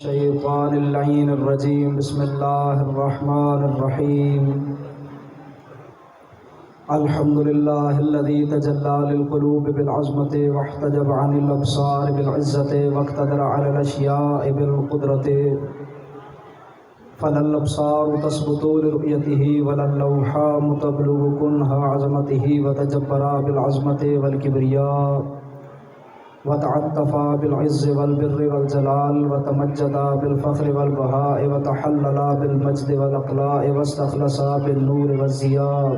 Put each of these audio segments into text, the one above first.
الشيطان اللعين الرجيم بسم الله الرحمن الرحيم الحمد لله الذي تجلى للقلوب بالعظمة واحتجب عن الأبصار بالعزة واقتدر على الأشياء بالقدرة فلا الأبصار تثبت لرؤيته ولا اللوحام تبلغ كنها عظمته وتجبر بالعظمة والكبرياء وتعطفا بالعز والبر والجلال وتمجدا بالفخر والبهاء وتحللا بالمجد والأقلاء واستخلصا بالنور والضياء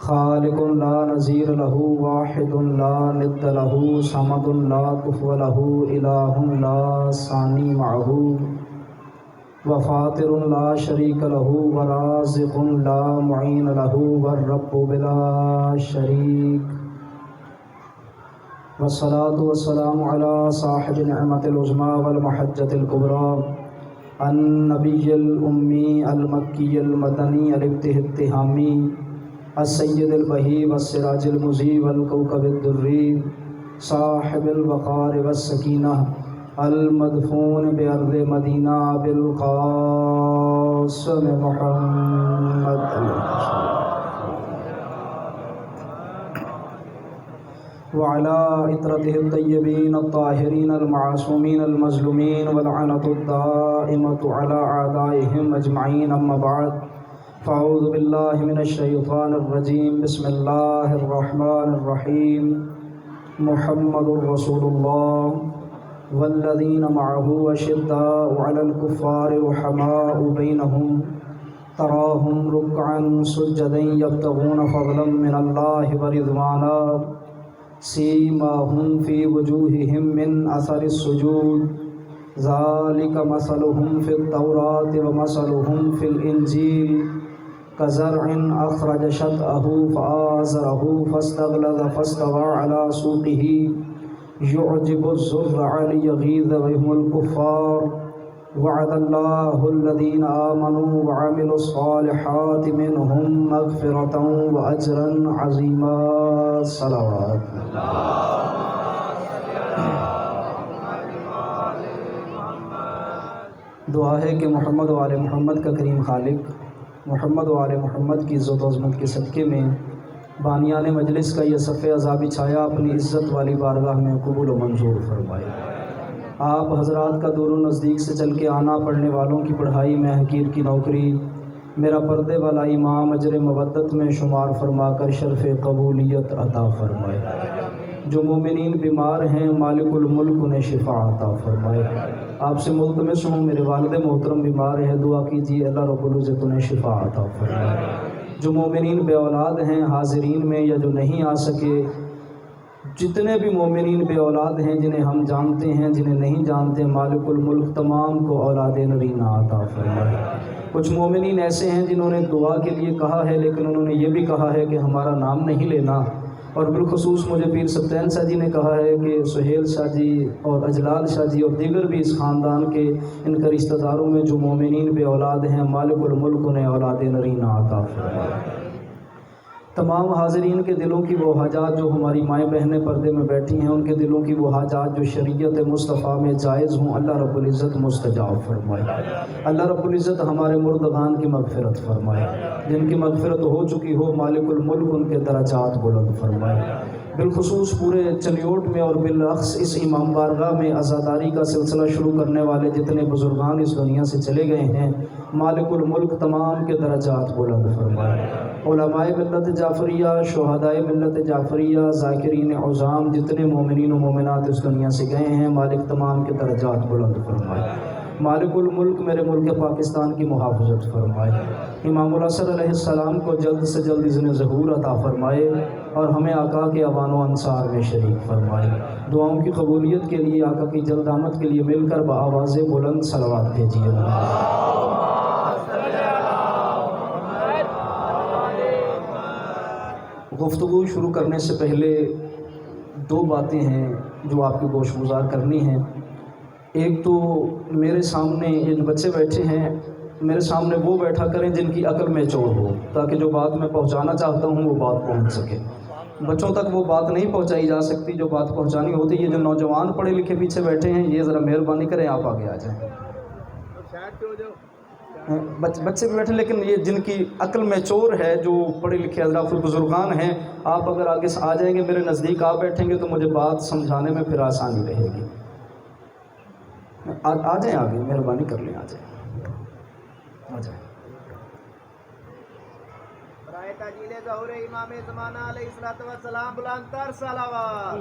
خالق لا نظير له واحد لا ند له صمد لا كفو له إله لا ثاني معه وفاطر لا شريك له ورازق لا معين له والرب بلا شريك والصلاة والسلام على صاحب النعمة العظمى والمحجة الكبرى النبي الأمي المكي المدني الابتهامي السيد البهي والسراج المضيء والكوكب الدري صاحب الوقار والسكينة المدفون بأرض مدینہ بالقاسم محمد وعلى عطرته الطيبين الطاهرين المعصومين المظلومين واللعنة الدائمة على أعدائهم أجمعين أما بعد فأعوذ بالله من الشيطان الرجيم بسم الله الرحمن الرحيم محمد رسول الله والذين معه أشداء على الكفار رحماء بينهم تراهم ركعا سجدا يبتغون فضلا من الله ورضوانا سيماهم في وجوههم من أثر السجود ذلك مثلهم في التوراة ومثلهم في الإنجيل كزرع أخرج شطأه فآزره فاستغلظ فاستوى على سوقه يعجب الزرع ليغيظ بهم الكفار وعد الله الذين آمنوا وعملوا الصالحات منهم مغفرة وأجرا عظيما صلوات دعا ہے کہ محمد و آل محمد کا کریم خالق محمد و آل محمد کی عزت و عظمت کے صدقے میں بانیان مجلس کا یہ صف عذابی چھایا اپنی عزت والی بارگاہ میں قبول و منظور فرمائے۔ آپ حضرات کا دور و نزدیک سے چل کے آنا پڑھنے والوں کی پڑھائی میں حقیر کی نوکری میرا پردے والا امام اجر مودت میں شمار فرما کر شرف قبولیت عطا فرمائے۔ جو مومنین بیمار ہیں مالک الملک انہیں شفا عطا فرمائے۔ آپ سے ملتمس ہوں میرے والد محترم بیمار ہیں، دعا کیجیے اللہ رب العزت انہیں شفا عطا فرمائے۔ جو مومنین بے اولاد ہیں حاضرین میں یا جو نہیں آ سکے، جتنے بھی مومنین بے اولاد ہیں جنہیں ہم جانتے ہیں جنہیں نہیں جانتے، مالک الملک تمام کو اولاد نرینہ عطا فرمائے۔ کچھ مومنین ایسے ہیں جنہوں نے دعا کے لیے کہا ہے لیکن انہوں نے یہ بھی کہا ہے کہ ہمارا نام نہیں لینا، اور بالخصوص مجھے پیر سبطین شاہ جی نے کہا ہے کہ سہیل شاہ جی اور اجلال شاہ جی اور دیگر بھی اس خاندان کے ان کے رشتہ داروں میں جو مومنین بے اولاد ہیں مالک الملک انہیں اولاد نرینہ عطا فرمائے۔ تمام حاضرین کے دلوں کی وہ حاجات جو ہماری مائیں بہنیں پردے میں بیٹھی ہیں ان کے دلوں کی وہ حاجات جو شریعت مصطفیٰ میں جائز ہوں اللہ رب العزت مستجاب فرمائے۔ اللہ رب العزت ہمارے مردگان کی مغفرت فرمائے، جن کی مغفرت ہو چکی ہو مالک الملک ان کے درجات بلند فرمائے۔ بالخصوص پورے چلیوٹ میں اور بالعکس اس امام بارگاہ میں عزاداری کا سلسلہ شروع کرنے والے جتنے بزرگان اس دنیا سے چلے گئے ہیں مالک الملک تمام کے درجات بلند فرمائے۔ علماء ملت جعفریہ، شہدائے ملت جعفریہ، ذاکرین عظام جتنے مومنین و مومنات اس دنیا سے گئے ہیں مالک تمام کے درجات بلند فرمائے۔ مالک الملک میرے ملک پاکستان کی محافظت فرمائے۔ امام الحسن علیہ السلام کو جلد سے جلد اذن ظہور عطا فرمائے اور ہمیں آقا کے اوان و انصار میں شریک فرمائے۔ دعاؤں کی قبولیت کے لیے آقا کی جلد آمد کے لیے مل کر بآواز بلند صلوات بھیجیے۔ گفتگو شروع کرنے سے پہلے دو باتیں ہیں جو آپ کی گوش گزار کرنی ہیں۔ ایک تو میرے سامنے یہ جو بچے بیٹھے ہیں میرے سامنے وہ بیٹھا کریں جن کی عقل میں چور ہو، تاکہ جو بات میں پہنچانا چاہتا ہوں وہ بات پہنچ سکے۔ بچوں تک وہ بات نہیں پہنچائی جا سکتی جو بات پہنچانی ہوتی ہے۔ یہ جو نوجوان پڑھے لکھے پیچھے بیٹھے ہیں یہ ذرا مہربانی کریں آپ آگے آ جائیں۔ بچے بھی بیٹھے لیکن یہ جن کی عقل میچور ہے، جو پڑھے لکھے حضرات بزرگان ہیں، آپ اگر آگے سے آ جائیں گے، میرے نزدیک آپ بیٹھیں گے تو مجھے بات سمجھانے میں پھر آسانی رہے گی۔ آ جائیں آگے، مہربانی کر لیں، آ جائیں آ جائیں۔ برائے تاجیل ظہور امام زمانہ علیہ الصلوۃ والسلام بلند تر صلوات۔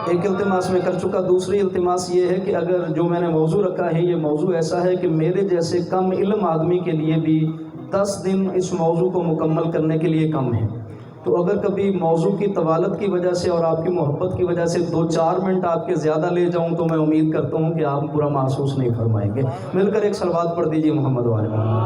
ایک التماس میں کر چکا، دوسری التماس یہ ہے کہ اگر جو میں نے موضوع رکھا ہے یہ موضوع ایسا ہے کہ میرے جیسے کم علم آدمی کے لیے بھی 10 دن اس موضوع کو مکمل کرنے کے لیے کم ہے، تو اگر کبھی موضوع کی طوالت کی وجہ سے اور آپ کی محبت کی وجہ سے 2-4 منٹ آپ کے زیادہ لے جاؤں تو میں امید کرتا ہوں کہ آپ برا محسوس نہیں فرمائیں گے۔ مل کر ایک صلوات پڑھ دیجیے محمد و آل محمد۔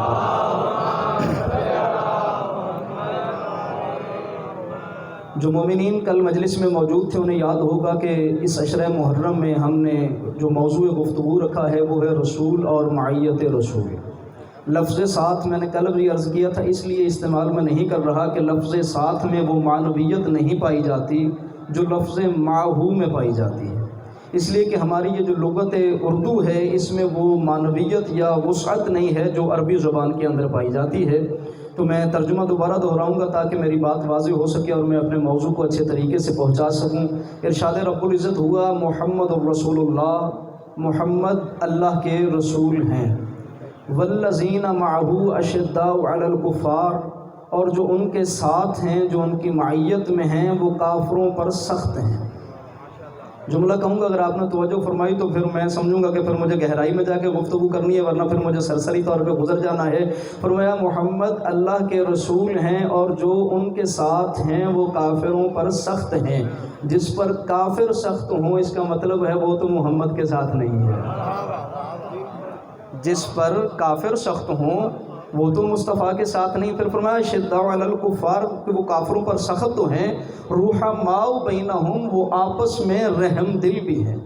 جو مومنین کل مجلس میں موجود تھے انہیں یاد ہوگا کہ اس عشرہ محرم میں ہم نے جو موضوع گفتگو رکھا ہے وہ ہے رسول اور معیت رسول۔ لفظ ساتھ میں نے کل بھی عرض کیا تھا، اس لیے استعمال میں نہیں کر رہا کہ لفظ ساتھ میں وہ معنویت نہیں پائی جاتی جو لفظ معہو میں پائی جاتی ہے، اس لیے کہ ہماری یہ جو لغت اردو ہے اس میں وہ معنویت یا وسعت نہیں ہے جو عربی زبان کے اندر پائی جاتی ہے۔ تو میں ترجمہ دوبارہ دہراؤں گا تاکہ میری بات واضح ہو سکے اور میں اپنے موضوع کو اچھے طریقے سے پہنچا سکوں۔ ارشاد رب العزت ہوا محمد الرسول اللہ، محمد اللہ کے رسول ہیں، والذین معہ اشداء علی الکفار، اور جو ان کے ساتھ ہیں، جو ان کی معیت میں ہیں، وہ کافروں پر سخت ہیں۔ جملہ کہوں گا، اگر آپ نے توجہ فرمائی تو پھر میں سمجھوں گا کہ پھر مجھے گہرائی میں جا کے گفتگو کرنی ہے، ورنہ پھر مجھے سرسری طور پہ گزر جانا ہے۔ فرمایا محمد اللہ کے رسول ہیں اور جو ان کے ساتھ ہیں وہ کافروں پر سخت ہیں۔ جس پر کافر سخت ہوں اس کا مطلب ہے وہ تو محمد کے ساتھ نہیں ہے۔ جس پر کافر سخت ہوں وہ تو مصطفیٰ کے ساتھ نہیں۔ پھر فرمایا شداء علی الکفار، کہ وہ کافروں پر سخت تو ہیں، رحماء بینہم، وہ آپس میں رحم دل بھی ہیں۔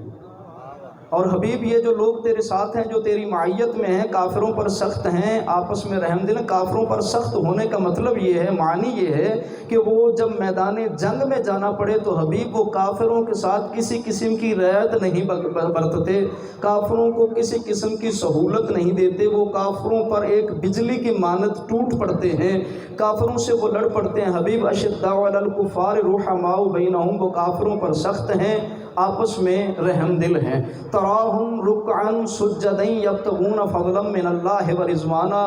اور حبیب یہ جو لوگ تیرے ساتھ ہیں، جو تیری معیت میں ہیں، کافروں پر سخت ہیں، آپس میں رحم دل۔ کافروں پر سخت ہونے کا مطلب یہ ہے، معنی یہ ہے کہ وہ جب میدان جنگ میں جانا پڑے تو حبیب وہ کافروں کے ساتھ کسی قسم کی رعایت نہیں برتتے، کافروں کو کسی قسم کی سہولت نہیں دیتے، وہ کافروں پر ایک بجلی کی مانند ٹوٹ پڑتے ہیں، کافروں سے وہ لڑ پڑتے ہیں۔ حبیب اشداء علی الکفار رحماء بینہم، وہ کافروں پر سخت ہیں، آپس میں رحم دل ہیں۔ تراہم رکعا سجدا یبتغون فضلا من اللہ ورضوانا،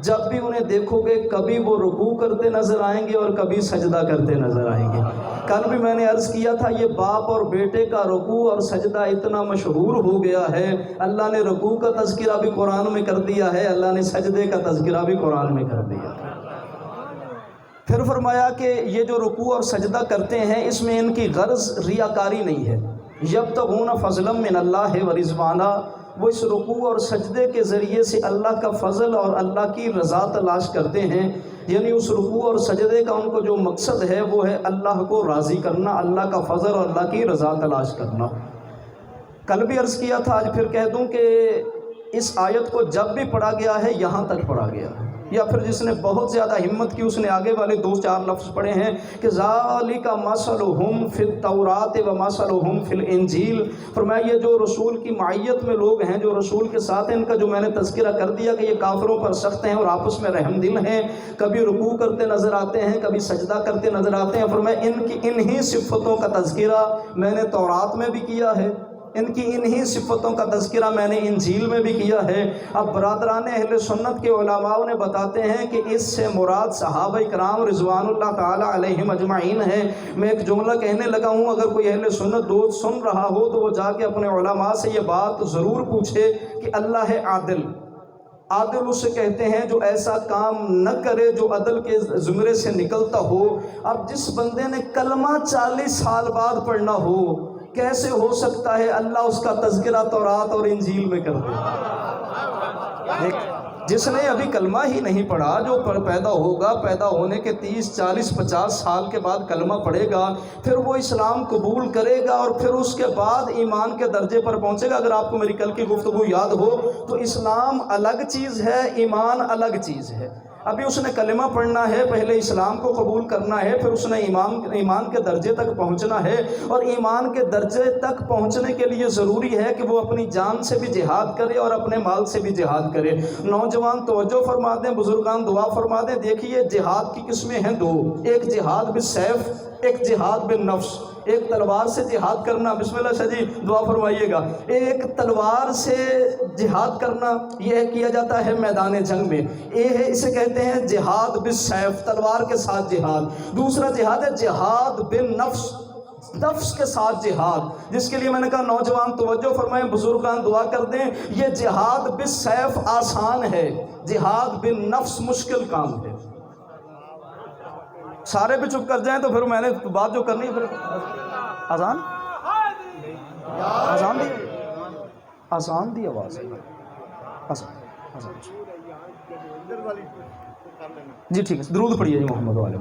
جب بھی انہیں دیکھو گے کبھی وہ رکوع کرتے نظر آئیں گے اور کبھی سجدہ کرتے نظر آئیں گے۔ کل بھی میں نے عرض کیا تھا یہ باپ اور بیٹے کا رکوع اور سجدہ اتنا مشہور ہو گیا ہے، اللہ نے رکوع کا تذکرہ بھی قرآن میں کر دیا ہے، اللہ نے سجدے کا تذکرہ بھی قرآن میں کر دیا ہے۔ پھر فرمایا کہ یہ جو رکوع اور سجدہ کرتے ہیں اس میں ان کی غرض ریاکاری نہیں ہے۔ یبتغون فضلا من اللہ ورضوانا، وہ اس رکوع اور سجدے کے ذریعے سے اللہ کا فضل اور اللہ کی رضا تلاش کرتے ہیں، یعنی اس رکوع اور سجدے کا ان کو جو مقصد ہے وہ ہے اللہ کو راضی کرنا، اللہ کا فضل اور اللہ کی رضا تلاش کرنا۔ کل بھی عرض کیا تھا، آج پھر کہہ دوں کہ اس آیت کو جب بھی پڑھا گیا ہے یہاں تک پڑھا گیا ہے، یا پھر جس نے بہت زیادہ ہمت کی اس نے آگے والے 2-4 لفظ پڑھے ہیں کہ ذالک مثلہم فی التوراۃ و مثلہم فی الانجیل۔ فرمایا یہ جو رسول کی معیت میں لوگ ہیں، جو رسول کے ساتھ ہیں، ان کا جو میں نے تذکرہ کر دیا کہ یہ کافروں پر سخت ہیں اور آپس میں رحم دل ہیں، کبھی رکوع کرتے نظر آتے ہیں، کبھی سجدہ کرتے نظر آتے ہیں۔ فرمایا ان کی انہی صفتوں کا تذکرہ میں نے تورات میں بھی کیا ہے، ان کی انہی صفتوں کا تذکرہ میں نے انجیل میں بھی کیا ہے۔ اب برادران اہل سنت کے علماء نے بتاتے ہیں کہ اس سے مراد صحابہ کرام رضوان اللہ تعالی علیہم اجمعین ہیں۔ میں ایک جملہ کہنے لگا ہوں، اگر کوئی اہل سنت دوست سن رہا ہو تو وہ جا کے اپنے علماء سے یہ بات ضرور پوچھے کہ اللہ ہے عادل۔ عادل اسے کہتے ہیں جو ایسا کام نہ کرے جو عدل کے زمرے سے نکلتا ہو۔ اب جس بندے نے کلمہ 40 سال بعد پڑھنا ہو، کیسے ہو سکتا ہے اللہ اس کا تذکرہ تورات اور انجیل میں کر دے؟ جس نے ابھی کلمہ ہی نہیں پڑھا، جو پیدا ہوگا، پیدا ہونے کے 30 40 50 سال کے بعد کلمہ پڑھے گا، پھر وہ اسلام قبول کرے گا اور پھر اس کے بعد ایمان کے درجے پر پہنچے گا۔ اگر آپ کو میری کل کی گفتگو یاد ہو تو اسلام الگ چیز ہے، ایمان الگ چیز ہے۔ ابھی اس نے کلمہ پڑھنا ہے، پہلے اسلام کو قبول کرنا ہے، پھر اس نے ایمان کے درجے تک پہنچنا ہے، اور ایمان کے درجے تک پہنچنے کے لیے ضروری ہے کہ وہ اپنی جان سے بھی جہاد کرے اور اپنے مال سے بھی جہاد کرے۔ نوجوان توجہ فرما دیں، بزرگان دعا فرما دیں۔ دیکھیے جہاد کی قسمیں ہیں دو، ایک جہاد بالسیف، ایک جہاد بالنفس۔ ایک تلوار سے جہاد کرنا، بسم اللہ شاہ جی دعا فرمائیے گا، ایک تلوار سے جہاد کرنا یہ کیا جاتا ہے میدان جنگ میں، یہ ہے اسے کہتے ہیں جہاد بالسیف، تلوار کے ساتھ جہاد۔ دوسرا جہاد ہے جہاد بالنفس، نفس کے ساتھ جہاد، جس کے لیے میں نے کہا نوجوان توجہ فرمائیں، بزرگان دعا کر دیں۔ یہ جہاد بالسیف آسان ہے، جہاد بالنفس مشکل کام ہے۔ سارے بھی چپ کر جائیں تو پھر میں نے بات جو کرنی ہے پھر آسان دی آواز آسان جی ٹھیک ہے، درود پڑھیے جی محمد والے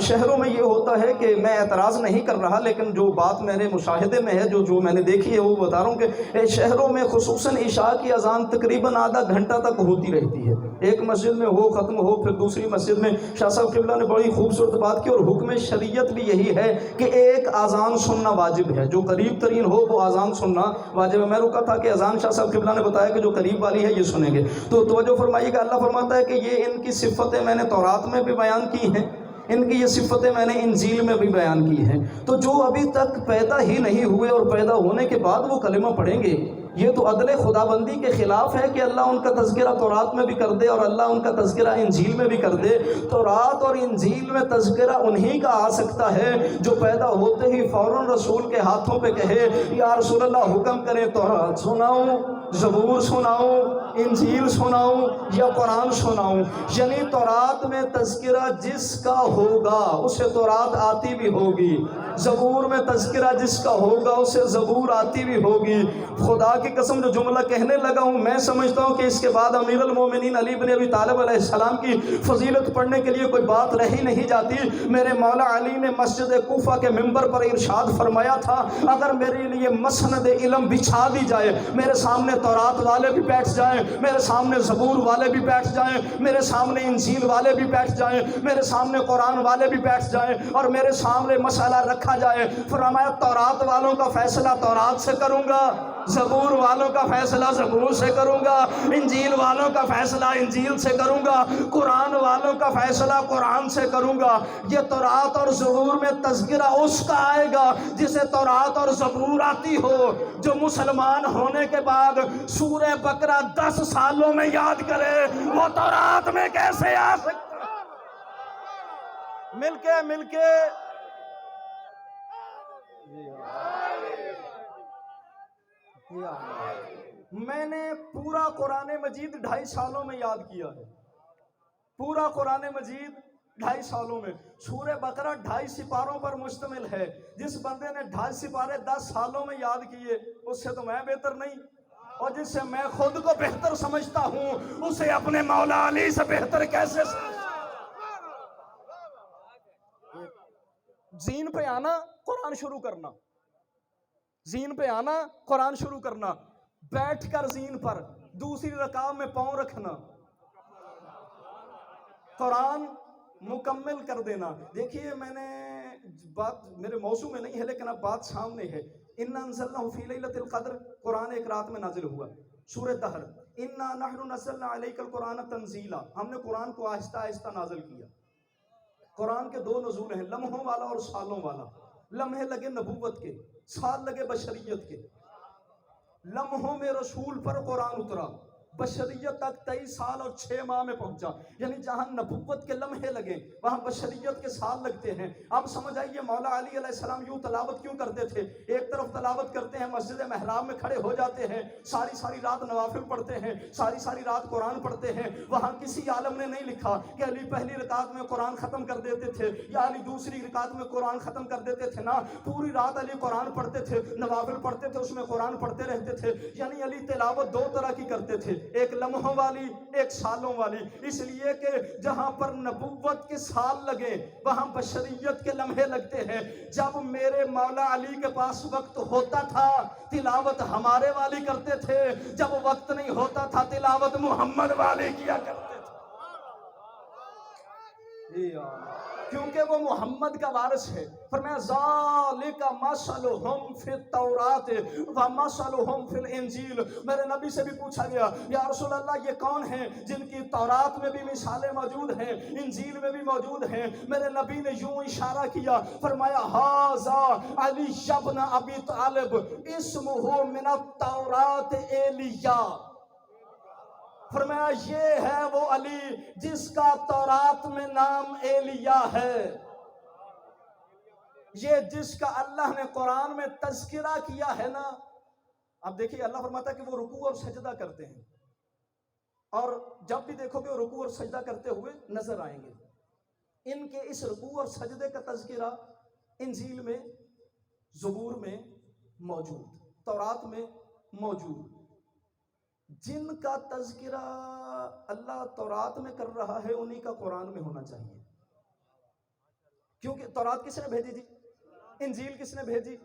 شہروں میں یہ ہوتا ہے کہ میں اعتراض نہیں کر رہا، لیکن جو بات میرے مشاہدے میں ہے، جو میں نے دیکھی ہے وہ بتا رہا ہوں کہ شہروں میں خصوصاً عشاء کی اذان تقریباً آدھا گھنٹہ تک ہوتی رہتی ہے، ایک مسجد میں ہو ختم ہو، پھر دوسری مسجد میں۔ شاہ صاحب قبلہ نے بڑی خوبصورت بات کی، اور حکم شریعت بھی یہی ہے کہ ایک اذان سننا واجب ہے، جو قریب ترین ہو وہ اذان سننا واجب ہے۔ میں رکا تھا کہ اذان شاہ صاحب قبلہ نے بتایا کہ جو قریب والی ہے یہ سنیں گے، تو توجہ فرمائیے کہ اللہ فرماتا ہے کہ یہ ان کی صفتیں میں نے تورات میں بھی بیان کی ہیں، ان کی یہ صفتیں میں نے انجیل میں بھی بیان کی ہیں۔ تو جو ابھی تک پیدا ہی نہیں ہوئے اور پیدا ہونے کے بعد وہ کلمہ پڑھیں گے، یہ تو عدل خدا بندی کے خلاف ہے کہ اللہ ان کا تذکرہ تورات میں بھی کر دے اور اللہ ان کا تذکرہ انجیل میں بھی کر دے۔ تورات اور انجیل میں تذکرہ انہی کا آ سکتا ہے جو پیدا ہوتے ہی فوراً رسول کے ہاتھوں پہ کہے یا رسول اللہ حکم کریں تورات سناؤں، زبور سناؤں، انجیل سناؤں یا قرآن سناؤں۔ یعنی تورات میں تذکرہ جس کا ہوگا اسے تورات آتی بھی ہوگی، زبور میں تذکرہ جس کا ہوگا اسے زبور آتی بھی ہوگی۔ خدا کی قسم جو جملہ کہنے لگا ہوں، میں سمجھتا ہوں کہ اس کے بعد امیر المومنین علی بن ابی طالب علیہ السلام کی فضیلت پڑھنے کے لیے کوئی بات رہی نہیں جاتی۔ میرے مولا علی نے مسجد کوفہ کے منبر پر ارشاد فرمایا تھا، اگر میرے لیے مسند علم بچھا دی جائے، میرے سامنے تورات والے بھی بیٹھ جائیں، میرے سامنے زبور والے بھی بیٹھ جائیں، میرے سامنے انجیل والے بھی بیٹھ جائیں، میرے سامنے قرآن والے بھی بیٹھ جائیں، اور میرے سامنے مسئلہ رکھا جائے، فرمایا تورات والوں کا فیصلہ تورات سے کروں گا، زبور والوں کا فیصلہ زبور سے کروں گا، انجیل والوں کا فیصلہ انجیل سے کروں گا، قرآن والوں کا فیصلہ قرآن سے کروں گا۔ یہ تورات اور زبور میں تذکرہ اس کا آئے گا جسے تورات اور زبور آتی ہو، جو مسلمان ہونے کے بعد سورہ بقرہ 10 سالوں میں یاد کرے، وہ تورات میں کیسے آ سکتا؟ مل کے میں نے پورا قرآن مجید 2.5 سالوں میں یاد کیا ہے، پورا قرآن مجید 2.5 سالوں میں۔ سورہ بقرہ 2.5 سپاروں پر مشتمل ہے، جس بندے نے 2.5 سپارے 10 سالوں میں یاد کیے اس سے تو میں بہتر نہیں، اور جس سے میں خود کو بہتر سمجھتا ہوں اسے اپنے مولا علی سے بہتر کیسے زین پہ آنا قرآن شروع کرنا، زین پہ آنا قرآن شروع کرنا، بیٹھ کر زین پر دوسری رکعت میں پاؤں رکھنا، قرآن مکمل کر دینا۔ دیکھیے میں نے بات میرے موضوع میں نہیں ہے لیکن اب بات سامنے ہے۔ اِنَّا أَنزَلْنَاهُ فِي لَيْلَةِ الْقَدْرِ، قرآن ایک رات میں نازل ہوا۔ سورہ دہر، اِنَّا نَحْنُ نَزَّلْنَا عَلَيْكَ الْقُرْآنَ تَنزِيلًا، ہم نے قرآن کو آہستہ آہستہ نازل کیا۔ قرآن کے 2 نزول ہیں، لمحوں والا اور سالوں والا۔ لمحے لگے نبوت کے، سال لگے بشریت کے۔ لمحوں میں رسول پر قرآن اترا، بشریت تک 23 سال اور 6 ماہ میں پہنچا، یعنی جہاں نبوت کے لمحے لگے وہاں بشریت کے سال لگتے ہیں۔ اب سمجھ آئیے مولا علی علیہ السلام یوں تلاوت کیوں کرتے تھے؟ ایک طرف تلاوت کرتے ہیں، مسجد محراب میں کھڑے ہو جاتے ہیں، ساری رات نوافل پڑھتے ہیں، ساری رات قرآن پڑھتے ہیں۔ وہاں کسی عالم نے نہیں لکھا کہ علی پہلی رکعت میں قرآن ختم کر دیتے تھے یا علی دوسری رکعت میں قرآن ختم کر دیتے تھے، نہ، پوری رات علی قرآن پڑھتے تھے، نوافل پڑھتے تھے، اس میں قرآن پڑھتے رہتے تھے۔ یعنی علی تلاوت 2 طرح کی کرتے تھے، ایک لمحوں والی ایک سالوں والی، اس لیے کہ جہاں پر نبوت کے سال لگے وہاں بشریت کے لمحے لگتے ہیں۔ جب میرے مولا علی کے پاس وقت ہوتا تھا تلاوت ہمارے والی کرتے تھے، جب وقت نہیں ہوتا تھا تلاوت محمد والے کیا کرتے تھے، کیونکہ وہ محمد کا وارث ہے۔ فرمایا ذالک مثلہم فی التوراۃ ومثلہم فی الانجیل۔ میرے نبی سے بھی پوچھا گیا یا رسول اللہ یہ کون ہیں جن کی تورات میں بھی مثالیں موجود ہیں انجیل میں بھی موجود ہیں؟ میرے نبی نے یوں اشارہ کیا، فرمایا ھذا علی ابن ابی طالب اسمہ من التوراۃ ایلیہ۔ فرمایا یہ ہے وہ علی جس کا تورات میں نام ایلیہ ہے، یہ جس کا اللہ نے قرآن میں تذکرہ کیا ہے نا۔ اب دیکھیے اللہ فرماتا ہے کہ وہ رکوع اور سجدہ کرتے ہیں، اور جب بھی دیکھو کہ وہ رکوع اور سجدہ کرتے ہوئے نظر آئیں گے، ان کے اس رکوع اور سجدے کا تذکرہ انجیل میں، زبور میں موجود، تورات میں موجود۔ جن کا تذکرہ اللہ تورات میں کر رہا ہے انہی کا قرآن میں ہونا چاہیے، کیونکہ تورات کس نے بھیجی جی؟ انجیل کس نے بھیجی؟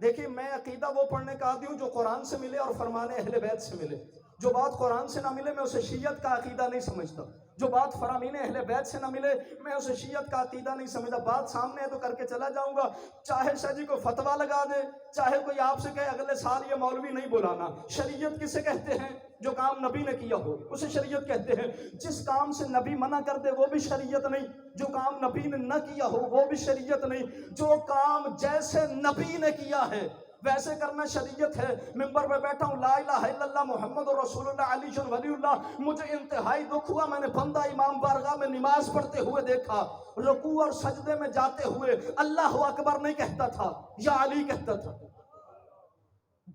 دیکھیے میں عقیدہ وہ پڑھنے کا عادی ہوں جو قرآن سے ملے اور فرمان اہل بیت سے ملے۔ جو بات قرآن سے نہ ملے میں اسے شیعت کا عقیدہ نہیں سمجھتا، جو بات فرامین اہل بیت سے نہ ملے میں اسے شیعت کا عقیدہ نہیں سمجھتا۔ بات سامنے ہے تو کر کے چلا جاؤں گا، چاہے شاہ جی کو فتویٰ لگا دے، چاہے کوئی آپ سے کہے اگلے سال یہ مولوی نہیں بلانا۔ شریعت کسے کہتے ہیں؟ جو کام نبی نے کیا ہو اسے شریعت کہتے ہیں۔ جس کام سے نبی منع کر دے وہ بھی شریعت نہیں، جو کام نبی نے نہ کیا ہو وہ بھی شریعت نہیں۔ جو کام جیسے نبی نے کیا ہے ویسے کرنا شریعت ہے۔ ممبر پہ بیٹھا ہوں لا الہ الا اللہ محمد رسول اللہ علی ولی اللہ، مجھے انتہائی دکھ ہوا، میں نے بندہ امام بارگاہ میں نماز پڑھتے ہوئے دیکھا، رکوع اور سجدے میں جاتے ہوئے اللہ اکبر نہیں کہتا تھا، یا علی کہتا تھا۔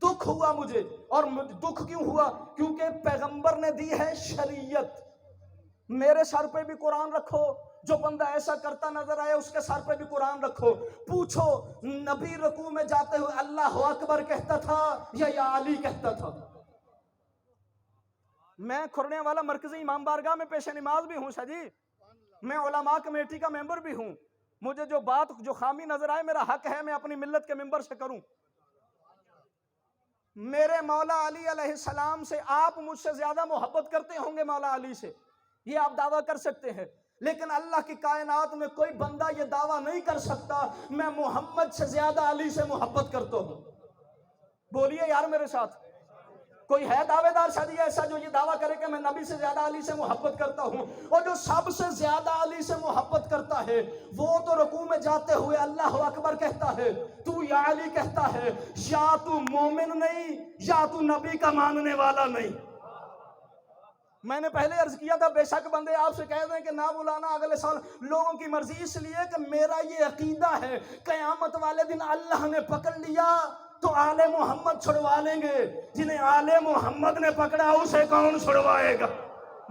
دکھ ہوا مجھے، اور دکھ کیوں ہوا؟ کیونکہ پیغمبر نے دی ہے شریعت۔ میرے سر پہ بھی قرآن رکھو، جو بندہ ایسا کرتا نظر آئے اس کے سر پہ بھی قرآن رکھو۔ پوچھو نبی رکوع میں جاتے ہوئے اللہ اکبر کہتا تھا یا علی کہتا تھا؟ میں کھرنے والا مرکزی امام بارگاہ میں پیش نماز بھی ہوں شاہ جی، میں علماء کمیٹی کا ممبر بھی ہوں، مجھے جو خامی نظر آئے میرا حق ہے میں اپنی ملت کے ممبر سے کروں۔ میرے مولا علی علیہ السلام سے آپ مجھ سے زیادہ محبت کرتے ہوں گے مولا علی سے، یہ آپ دعویٰ کر سکتے ہیں، لیکن اللہ کی کائنات میں کوئی بندہ یہ دعویٰ نہیں کر سکتا میں محمد سے زیادہ علی سے محبت کرتا ہوں۔ بولیے یار میرے ساتھ، کوئی ہے دعوے دار شاہ جی ایسا جو یہ دعویٰ کرے کہ میں نبی سے زیادہ علی سے محبت کرتا ہوں؟ اور جو سب سے زیادہ علی سے محبت کرتا ہے وہ تو رکوع میں جاتے ہوئے اللہ اکبر کہتا ہے، تو یا علی کہتا ہے، یا تو مومن نہیں یا تو نبی کا ماننے والا نہیں۔ میں نے پہلے عرض کیا تھا بے شک بندے آپ سے کہہ دیں کہ نہ بلانا اگلے سال، لوگوں کی مرضی، اس لیے کہ میرا یہ عقیدہ ہے قیامت والے دن اللہ نے پکڑ لیا تو آل محمد چھڑوا لیں گے، جنہیں آل محمد نے پکڑا اسے کون چھڑوائے گا؟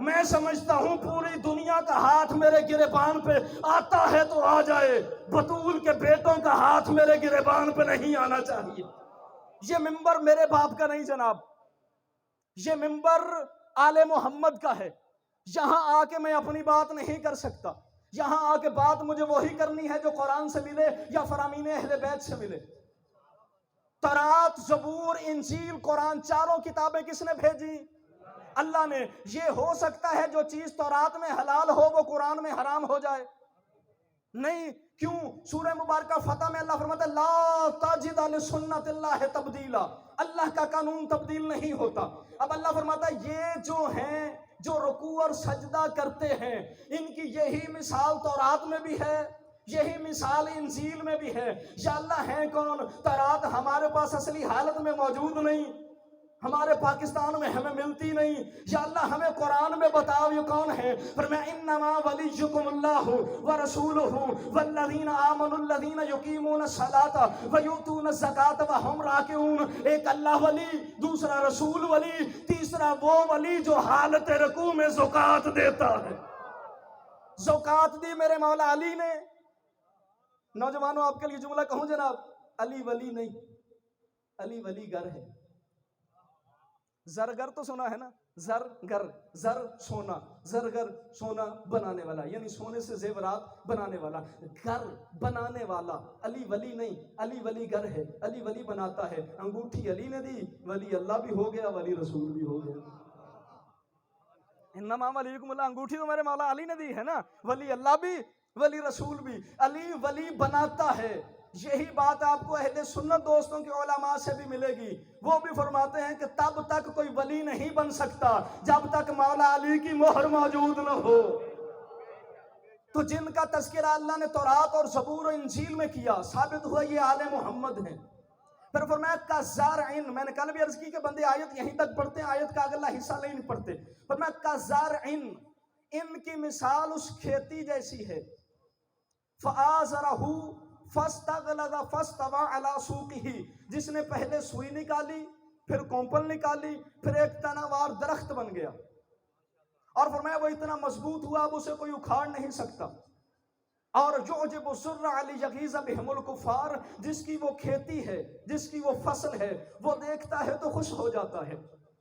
میں سمجھتا ہوں پوری دنیا کا ہاتھ میرے گریبان پہ آتا ہے تو آ جائے، بطول کے بیٹوں کا ہاتھ میرے گریبان پہ نہیں آنا چاہیے۔ یہ ممبر میرے باپ کا نہیں جناب، یہ ممبر آل محمد کا ہے۔ یہاں آ کے میں اپنی بات نہیں کر سکتا، یہاں آ کے بات مجھے وہی کرنی ہے جو قرآن سے ملے یا فرامین اہل بیت سے ملے۔ تورات، زبور، انجیل، قرآن، چاروں کتابیں کس نے بھیجی؟ اللہ نے۔ یہ ہو سکتا ہے جو چیز تورات میں حلال ہو وہ قرآن میں حرام ہو جائے؟ نہیں۔ کیوں؟ سورہ مبارکہ فتح میں اللہ فرماتا ہے لا تجد لسنت اللہ تبدیلا، اللہ کا قانون تبدیل نہیں ہوتا۔ اب اللہ فرماتا ہے یہ جو ہیں جو رکوع اور سجدہ کرتے ہیں ان کی یہی مثال تورات میں بھی ہے، یہی مثال انجیل میں بھی ہے۔ یا اللہ ہیں کون؟ تورات ہمارے پاس اصلی حالت میں موجود نہیں، ہمارے پاکستان میں ہمیں ملتی نہیں، یا اللہ ہمیں قرآن میں بتاؤ یہ کون ہے؟ فرمایا انما ولیکم اللہ ورسولہ والذین آمنوا الذین یقیمون الصلاۃ ویؤتون الزکاۃ وہم راکعون۔ ایک اللہ ولی، دوسرا رسول ولی، تیسرا وہ ولی جو حالت رکوع میں زکوٰۃ دیتا ہے۔ زکوٰۃ دی میرے مولا علی نے۔ نوجوانوں آپ کے لیے جملہ کہوں جناب، علی ولی نہیں، علی ولی گر ہے۔ زرگر تو سنا ہے نا، زرگر، زر سونا، زرگر سونا بنانے والا، یعنی سونے سے زیورات بنانے والا، گر بنانے والا۔ علی ولی نہیں، علی ولی گر ہے، علی ولی بناتا ہے۔ انگوٹھی علی نے دی، ولی اللہ بھی ہو گیا، ولی رسول بھی ہو گیا۔ انما ولیکم اللہ، انگوٹھی تو میرے مولا علی نے دی ہے نا، ولی اللہ بھی ولی رسول بھی۔ علی ولی بناتا ہے۔ یہی بات آپ کو اہل سنت دوستوں کے علماء سے بھی ملے گی، وہ بھی فرماتے ہیں کہ تب تک کوئی ولی نہیں بن سکتا جب تک مولا علی کی مہر موجود نہ ہو۔ تو جن کا تذکرہ اللہ نے تورات اور زبور و انجیل میں کیا، ثابت ہوا یہ آل محمد ہیں۔ پھر فرمایا کزارعن، میں نے کل بھی عرض کی کہ بندے آیت یہیں تک پڑھتے ہیں، آیت کا اگلا حصہ نہیں پڑھتے۔ فرمایا کزارعن، ان کی مثال اس کھیتی جیسی ہے، فآزرہ فاستغلظ فاستوى على سوقه، جس نے پہلے سوئی نکالی، پھر کومپل نکالی، پھر ایک تناوار درخت بن گیا، اور فرمایا وہ اتنا مضبوط ہوا اب اسے کوئی اکھاڑ نہیں سکتا۔ اور یعجب الزرع لیغیظ بہم الکفار، جس کی وہ کھیتی ہے، جس کی وہ فصل ہے، وہ دیکھتا ہے تو خوش ہو جاتا ہے،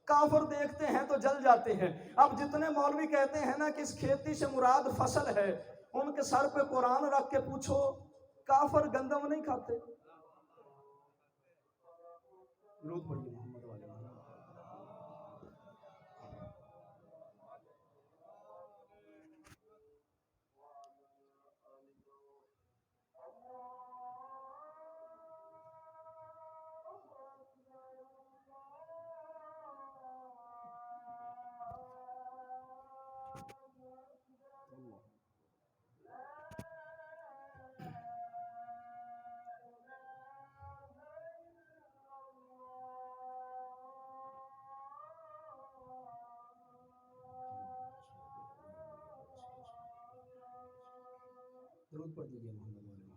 کافر دیکھتے ہیں تو جل جاتے ہیں۔ اب جتنے مولوی کہتے ہیں نا کہ اس کھیتی سے مراد فصل ہے، ان کے سر پہ قرآن رکھ کے پوچھو کافر گندم نہیں کھاتے؟ درود پڑھیے محمد والے۔ درود پڑھ دیجیے محمد والے محمد۔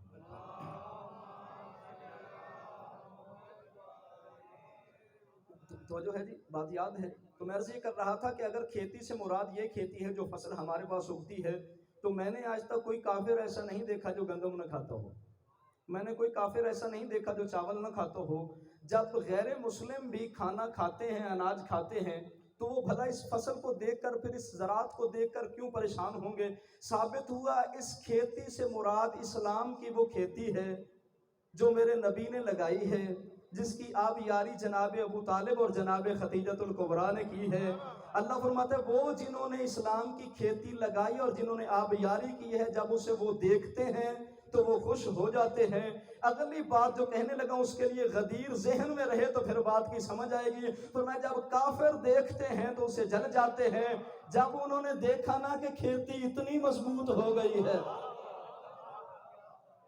تو جو ہے جی بات یاد ہے، تو میں عرض یہ کر رہا تھا کہ اگر کھیتی سے مراد یہ کھیتی ہے جو فصل ہمارے پاس اگتی ہے، تو میں نے آج تک کوئی کافر ایسا نہیں دیکھا جو گندم نہ کھاتا ہو، میں نے کوئی کافر ایسا نہیں دیکھا جو چاول نہ کھاتا ہو۔ جب غیر مسلم بھی کھانا کھاتے ہیں، اناج کھاتے ہیں، تو وہ بھلا اس فصل کو دیکھ کر، پھر اس زراعت کو دیکھ کر کیوں پریشان ہوں گے؟ ثابت ہوا اس کھیتی سے مراد اسلام کی وہ کھیتی ہے جو میرے نبی نے لگائی ہے، جس کی آبیاری جناب ابو طالب اور جناب خدیجۃ الکبریٰ نے کی ہے۔ اللہ فرماتا ہے وہ جنہوں نے اسلام کی کھیتی لگائی اور جنہوں نے آبیاری کی ہے، جب اسے وہ دیکھتے ہیں تو وہ خوش ہو جاتے ہیں۔ اگلی بات جو کہنے لگا اس کے لیے غدیر ذہن میں رہے تو پھر بات کی سمجھ آئے گی۔ فرمایا جب کافر دیکھتے ہیں تو اسے جل جاتے ہیں، جب انہوں نے دیکھا نا کہ کھیتی اتنی مضبوط ہو گئی ہے۔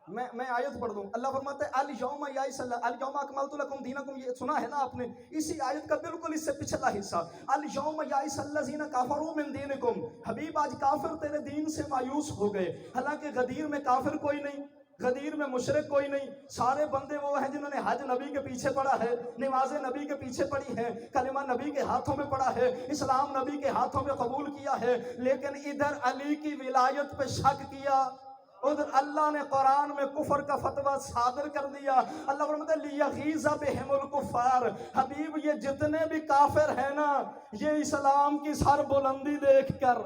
میں آیت پڑھ دوں، اللہ فرماتا ہے الیوم یئس الیوم اکملت لکم دینکم، یہ سنا ہے نا آپ نے، اسی آیت کا بالکل اس سے پچھلا حصہ، الیوم یئس الذین کفروا من دینکم، حبیب آج کافر تیرے دین سے مایوس ہو گئے۔ حالانکہ غدیر میں کافر کوئی نہیں، غدیر میں مشرک کوئی نہیں، سارے بندے وہ ہیں جنہوں نے حج نبی کے پیچھے پڑا ہے، نمازیں نبی کے پیچھے پڑی ہیں، کلمہ نبی کے ہاتھوں میں پڑا ہے، اسلام نبی کے ہاتھوں میں قبول کیا ہے، لیکن ادھر علی کی ولایت پہ شک کیا، ادھر اللہ نے قرآن میں کفر کا فتویٰ صادر کر دیا۔ اللہ فرماتا ہے لیغیظ بہم الکفار، حبیب یہ جتنے بھی کافر ہیں نا، یہ اسلام کی سر بلندی دیکھ کر،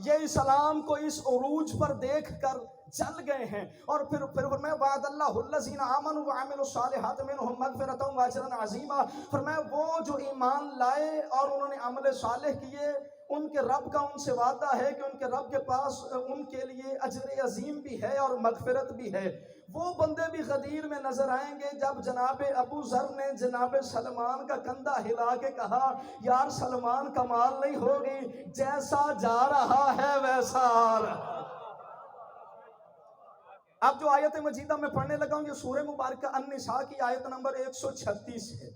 یہ اسلام کو اس عروج پر دیکھ کر جل گئے ہیں۔ اور پھر فرمایا وعد اللہ الذین آمنوا وعملوا الصالحات منهم مغفرۃ واجرا عظیما، فرمایا وہ جو ایمان لائے اور انہوں نے عمل صالح کیے، ان کے رب کا ان سے وعدہ ہے کہ ان کے رب کے پاس ان کے لیے اجر عظیم بھی ہے اور مغفرت بھی ہے۔ وہ بندے بھی غدیر میں نظر آئیں گے جب جناب ابو ذر نے جناب سلمان کا کندھا ہلا کے کہا یار سلمان کمال نہیں ہوگی، جیسا جا رہا ہے ویسا آ رہا۔ اب جو آیت مجیدہ میں پڑھنے لگا ہوں یہ سورہ مبارکہ النساء کی آیت نمبر 136 ہے،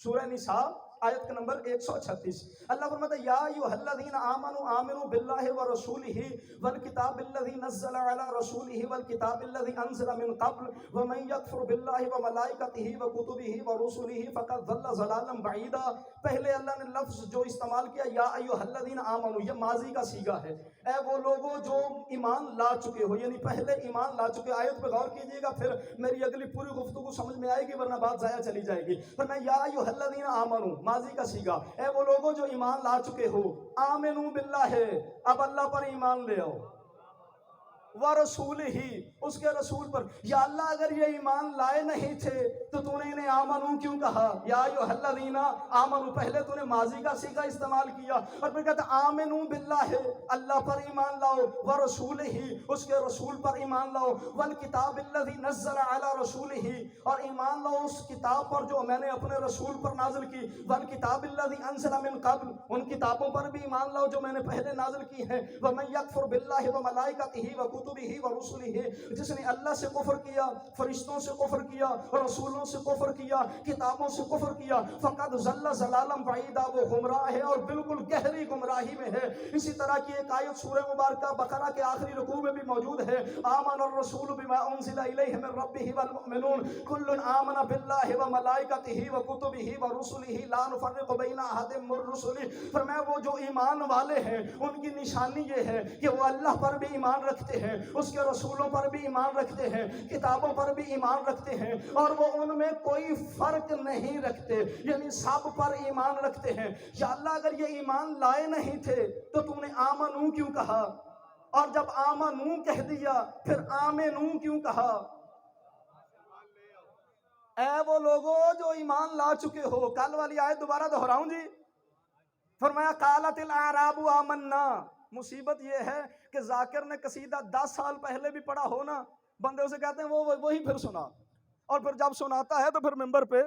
سورہ نساء آیت کا نمبر 136۔ اللہ فرماتا ہے یا ایھا الذین آمنوا آمنوا باللہ ورسولہ والکتاب الذی نزل علی رسولہ والکتاب الذی انزل من قبل ومن یکفر باللہ وملائکتہ وکتبہ ورسلہ فقد ضل ضلالا بعیدا۔ پہلے اللہ نے لفظ جو استعمال کیا یا ایھا الذین آمنوا، یہ ماضی کا صیغہ ہے، اے وہ لوگوں جو ایمان لا چکے ہو، یعنی پہلے ایمان لا چکے۔ آیت پہ غور کیجئے گا پھر میری اگلی پوری گفتگو سمجھ میں آئے گی ورنہ بات ضائع چلی جائے گی۔ فرمایا یا ایھا الذین آمنوا، ماضی کا سیگا، اے وہ لوگوں جو ایمان لا چکے ہو، آمنو باللہ ہے، اب اللہ پر ایمان لے آؤ، ورسول ہی، اس کے رسول پر۔ یا اللہ اگر یہ ایمان لائے نہیں تھے تو تو نے انہیں آمنو کیوں کہا؟ یا ایھا الذین آمنو، پہلے تو نے ماضی کا صیغہ استعمال کیا اور پھر کہتا آمنو باللہ، اللہ پر ایمان لاؤ، ورسول ہی، اس کے رسول پر ایمان لاؤ، والکتاب الذی نزل علی رسولہ، اور ایمان لاؤ اس کتاب پر جو میں نے اپنے رسول پر نازل کی، والکتاب الذی انزل من قبل، ان کتابوں پر بھی ایمان لاؤ جو میں نے پہلے نازل کی ہیں، ومن یکفر باللہ وملائکتہ وکتبہ ورسلہ، جس نے اللہ سے کفر کیا، فرشتوں سے کفر کیا، رسولوں سے کفر کیا، کتابوں سے کفر کیا، فقد ضل ضلالا بعیدا، وہ گمراہ ہے اور بالکل گہری گمراہی میں ہے۔ اسی طرح کی ایک آیت سورہ مبارکہ بقرہ کے آخری رکوع میں بھی موجود ہے، آمن الرسول بما انزل الیہ من ربہ والمؤمنون کل آمن باللہ وملائکتہ وکتبہ ورسلہ لا نفرق بین احد من رسلہ۔ فرمایا وہ جو ایمان والے ہیں ان کی نشانی یہ ہے کہ وہ اللہ پر بھی ایمان رکھتے ہیں، اس کے رسولوں پر بھی ایمان رکھتے ہیں، کتابوں پر بھی ایمان رکھتے ہیں، اور وہ ان میں کوئی فرق نہیں رکھتے، یعنی سب پر ایمان رکھتے ہیں۔ یا اللہ اگر یہ ایمان لائے نہیں تھے تو تم نے آمنو کیوں کہا؟ اور جب آمنو کہہ دیا پھر آمنو کیوں کہا؟ اے وہ لوگوں جو ایمان لا چکے ہو، کل والی آیت دوبارہ دہراؤں جی، فرمایا قالت الاعراب آمنا۔ مصیبت یہ ہے کہ ذاکر نے قصیدہ 10 سال پہلے بھی پڑھا ہو نا، بندے اسے کہتے ہیں وہی پھر سنا، اور پھر جب سناتا ہے تو پھر ممبر پہ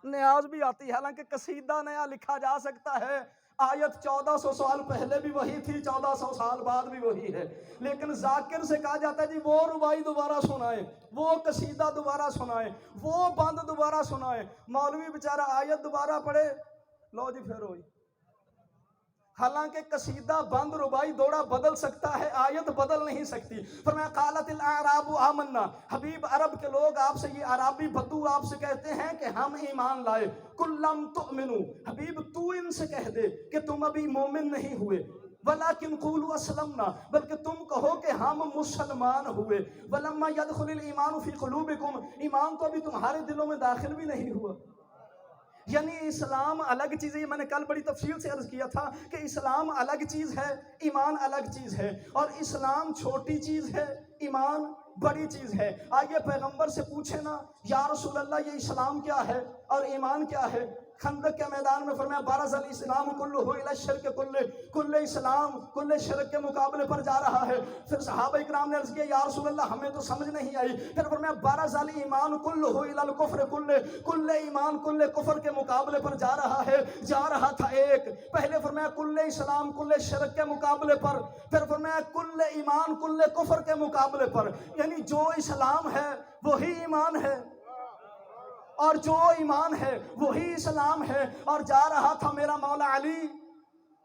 نیاز بھی آتی ہے، حالانکہ قصیدہ نیا لکھا جا سکتا ہے، آیت 1400 سال پہلے بھی وہی تھی، 1400 سال بعد بھی وہی ہے، لیکن ذاکر سے کہا جاتا ہے جی وہ ربائی دوبارہ سنائے، وہ قصیدہ دوبارہ سنائے، وہ بند دوبارہ سنائے۔ مولوی بیچارہ آیت دوبارہ پڑھے، لو جی پھر ہوئی، حالانکہ قصیدہ بند ربائی دوڑا بدل سکتا ہے، آیت بدل نہیں سکتی۔ فرمایا قالت الاعراب آمنا، حبیب عرب کے لوگ آپ سے، یہ عربی بدو آپ سے کہتے ہیں کہ ہم ایمان لائے، قل لم تؤمنوا، حبیب تو ان سے کہہ دے کہ تم ابھی مومن نہیں ہوئے، ولیکن قولوا اسلمنا، بلکہ تم کہو کہ ہم مسلمان ہوئے، ولما يدخل الایمان فی قلوبکم، ایمان تو ابھی تمہارے دلوں میں داخل بھی نہیں ہوا۔ یعنی اسلام الگ چیز ہے، یہ میں نے کل بڑی تفصیل سے عرض کیا تھا کہ اسلام الگ چیز ہے، ایمان الگ چیز ہے، اور اسلام چھوٹی چیز ہے، ایمان بڑی چیز ہے۔ آئیے پیغمبر سے پوچھیں نا یا رسول اللہ یہ اسلام کیا ہے اور ایمان کیا ہے؟ خندق کے میدان میں فرمایا بارز الاسلام کلہ الی الشرک کلہ، کل اسلام کل شرک کے مقابلے پر جا رہا ہے۔ پھر صحابہ اکرام نے عرض کیا یا رسول اللہ ہمیں تو سمجھ نہیں آئی۔ پھر فرمایا بارز الایمان کلہ الی الکفر کلہ، کل ایمان کل کفر کے مقابلے پر جا رہا ہے، جا رہا تھا ایک۔ پہلے فرمایا کل اسلام کل شرک کے مقابلے پر، پھر فرمایا کل ایمان کل کفر کے مقابلے پر، یعنی جو اسلام ہے وہی ایمان ہے، اور جو ایمان ہے وہی اسلام ہے، اور جا رہا تھا میرا مولا علی۔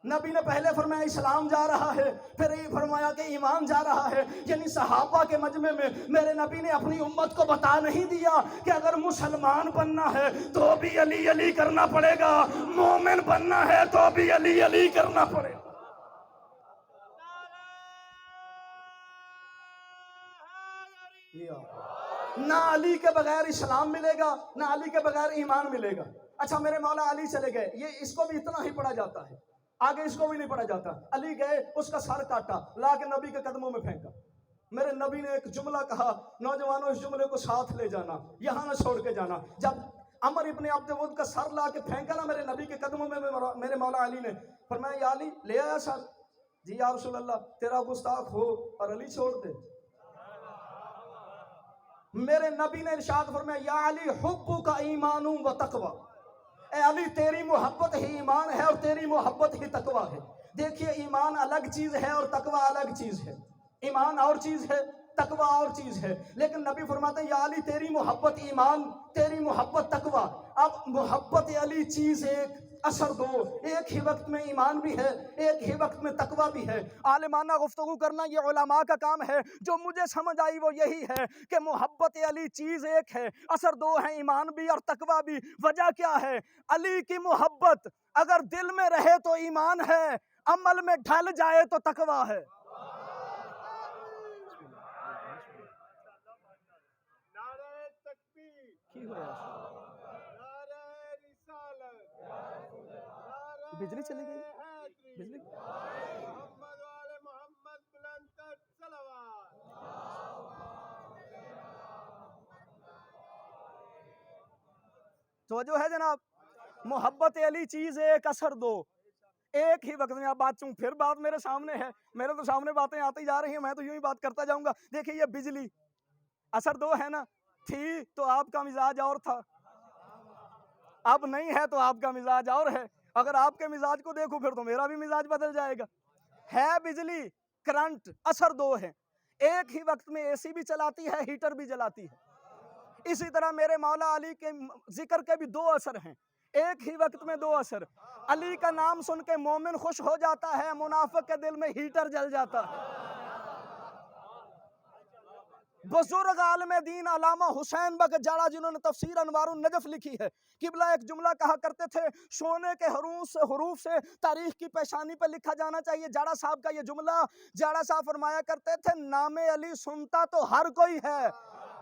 نبی نے پہلے فرمایا اسلام جا رہا ہے، پھر یہ فرمایا کہ ایمان جا رہا ہے، یعنی صحابہ کے مجمع میں میرے نبی نے اپنی امت کو بتا نہیں دیا کہ اگر مسلمان بننا ہے تو بھی علی علی کرنا پڑے گا، مومن بننا ہے تو بھی علی علی کرنا پڑے گا۔ نہ علی کے بغیر اسلام ملے گا، نہ علی کے بغیر ایمان ملے گا۔ اچھا میرے مولا علی چلے گئے، یہ اس کو بھی اتنا ہی پڑھا جاتا ہے، آگے اس کو بھی نہیں پڑھا جاتا۔ علی گئے، اس کا سر کاٹا، لا کے نبی کے قدموں میں پھینکا۔ میرے نبی نے ایک جملہ کہا، نوجوانوں اس جملے کو ساتھ لے جانا، یہاں نہ چھوڑ کے جانا۔ جب عمر ابن عبد ود کا سر لا کے پھینکا نا میرے نبی کے قدموں میں، میرے مولا علی نے فرمایا یا علی لے آیا سر؟ جی یا رسول اللہ، تیرا گستاخ ہو اور علی چھوڑ دے۔ میرے نبی نے ارشاد فرمایا یا علی حبک ایمان و تقوی، اے علی تیری محبت ہی ایمان ہے اور تیری محبت ہی تقوی ہے۔ دیکھیے ایمان الگ چیز ہے اور تقوی الگ چیز ہے، ایمان اور چیز ہے، تقوی اور چیز ہے، لیکن نبی فرماتے ہیں یا علی تیری محبت ایمان، تیری محبت تقوی۔ اب محبت علی چیز ایک، اثر دو، ایک ہی وقت میں ایمان بھی ہے، ایک ہی وقت میں تقوی بھی ہے۔ عالمانہ گفتگو کرنا یہ علماء کا کام ہے، جو مجھے سمجھ آئی وہ یہی ہے کہ محبت علی چیز ایک ہے، اثر دو ہیں، ایمان بھی اور تقوی بھی۔ وجہ کیا ہے؟ علی کی محبت اگر دل میں رہے تو ایمان ہے، عمل میں ڈھل جائے تو تقوی ہے۔ نعرہ تکبیر، نعرہ رسالت، بجلی چلی گئی بجلی محمد والے محمد بلند تر صلوات. توجہ ہے جناب. محبت علی چیز ایک اثر دو. ایک ہی وقت میں آپ بات چوں پھر بات میرے سامنے ہے, میرے تو سامنے باتیں آتی جا رہی ہیں, میں تو یوں ہی بات کرتا جاؤں گا. دیکھیں یہ بجلی اثر دو ہے نا, تھی تو آپ کا مزاج اور تھا, اب نہیں ہے تو آپ کا مزاج اور ہے. اگر آپ کے مزاج کو دیکھو پھر تو میرا بھی مزاج بدل جائے گا. ہے بجلی کرنٹ اثر دو ہے, ایک ہی وقت میں اے سی بھی چلاتی ہے, ہیٹر بھی جلاتی ہے. اسی طرح میرے مولا علی کے ذکر کے بھی دو اثر ہیں, ایک ہی وقت میں دو اثر. علی کا نام سن کے مومن خوش ہو جاتا ہے, منافق کے دل میں ہیٹر جل جاتا ہے. بزرگ عالم دین علامہ حسین بک جاڑا جنہوں نے تفسیر انوار النجف لکھی ہے, قبلہ ایک جملہ کہا کرتے تھے, سونے کے حروف سے تاریخ کی پیشانی پہ لکھا جانا چاہیے. جاڑا صاحب کا یہ جملہ, جاڑا صاحب فرمایا کرتے تھے, نام علی سنتا تو ہر کوئی ہے,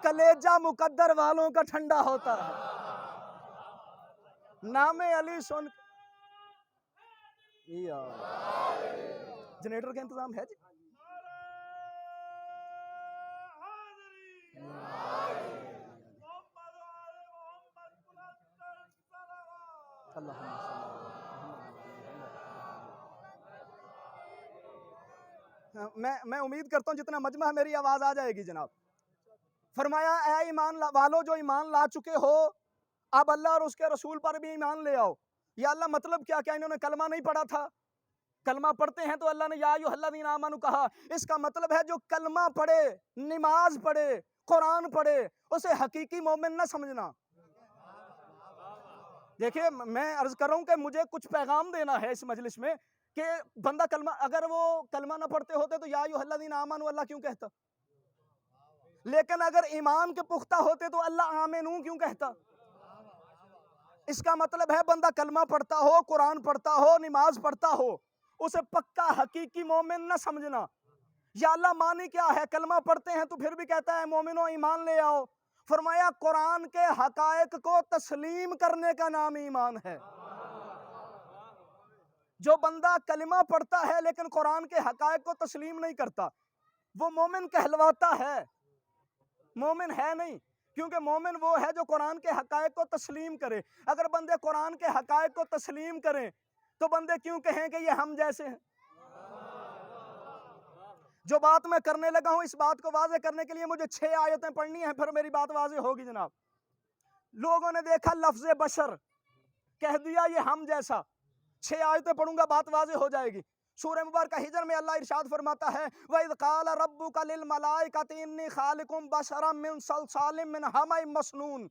کلیجہ مقدر والوں کا ٹھنڈا ہوتا ہے. نام علی سن جنریٹر کا انتظام ہے جی. میں امید کرتا ہوں جتنا مجمع ہے میری آواز آ جائے گی جناب. فرمایا اے ایمان والو جو ایمان لا چکے ہو, اب اللہ اور اس کے رسول پر بھی ایمان لے آؤ. یا اللہ مطلب کیا انہوں نے کلمہ نہیں پڑھا تھا؟ کلمہ پڑھتے ہیں تو اللہ نے یا ایھا الذین آمنوا کہا. اس کا مطلب ہے جو کلمہ پڑھے, نماز پڑھے, قرآن پڑھے, اسے حقیقی مومن نہ سمجھنا. دیکھیں میں عرض کر رہا ہوں کہ مجھے کچھ پیغام دینا ہے اس مجلس میں کہ بندہ کلمہ, اگر وہ کلمہ نہ پڑھتے ہوتے تو یا ایھا الذین آمنوا اللہ کیوں کہتا؟ لیکن اگر ایمان کے پختہ ہوتے تو اللہ آمنو کیوں کہتا؟ اس کا مطلب ہے بندہ کلمہ پڑھتا ہو, قرآن پڑھتا ہو, نماز پڑھتا ہو, اسے پکا حقیقی مومن نہ سمجھنا. یا اللہ معنی کیا ہے؟ کلمہ پڑھتے ہیں تو پھر بھی کہتا ہے مومنو ایمان لے آؤ. فرمایا قرآن کے حقائق کو تسلیم کرنے کا نام ایمان ہے. جو بندہ کلمہ پڑھتا ہے لیکن قرآن کے حقائق کو تسلیم نہیں کرتا, وہ مومن کہلواتا ہے, مومن ہے نہیں. کیونکہ مومن وہ ہے جو قرآن کے حقائق کو تسلیم کرے. اگر بندے قرآن کے حقائق کو تسلیم کریں تو بندے کیوں کہیں کہ یہ ہم جیسے ہیں؟ جو بات میں کرنے لگا ہوں اس بات کو واضح کرنے کے لیے مجھے 6 آیتیں پڑھنی ہیں, پھر میری بات واضح ہوگی جناب. لوگوں نے دیکھا لفظ بشر, کہہ دیا یہ ہم جیسا. 6 آیتیں پڑھوں گا, بات واضح ہو جائے گی. سورہ مبارکہ ہجر میں اللہ ارشاد فرماتا ہے وَإِذْ قَالَ رَبُّكَ لِلْمَلَائِكَةِ إِنِّي خَالِقٌ بَشَرًا مِّن صَلْصَالٍ مِّنْ حَمَإٍ مَّسْنُونٍ.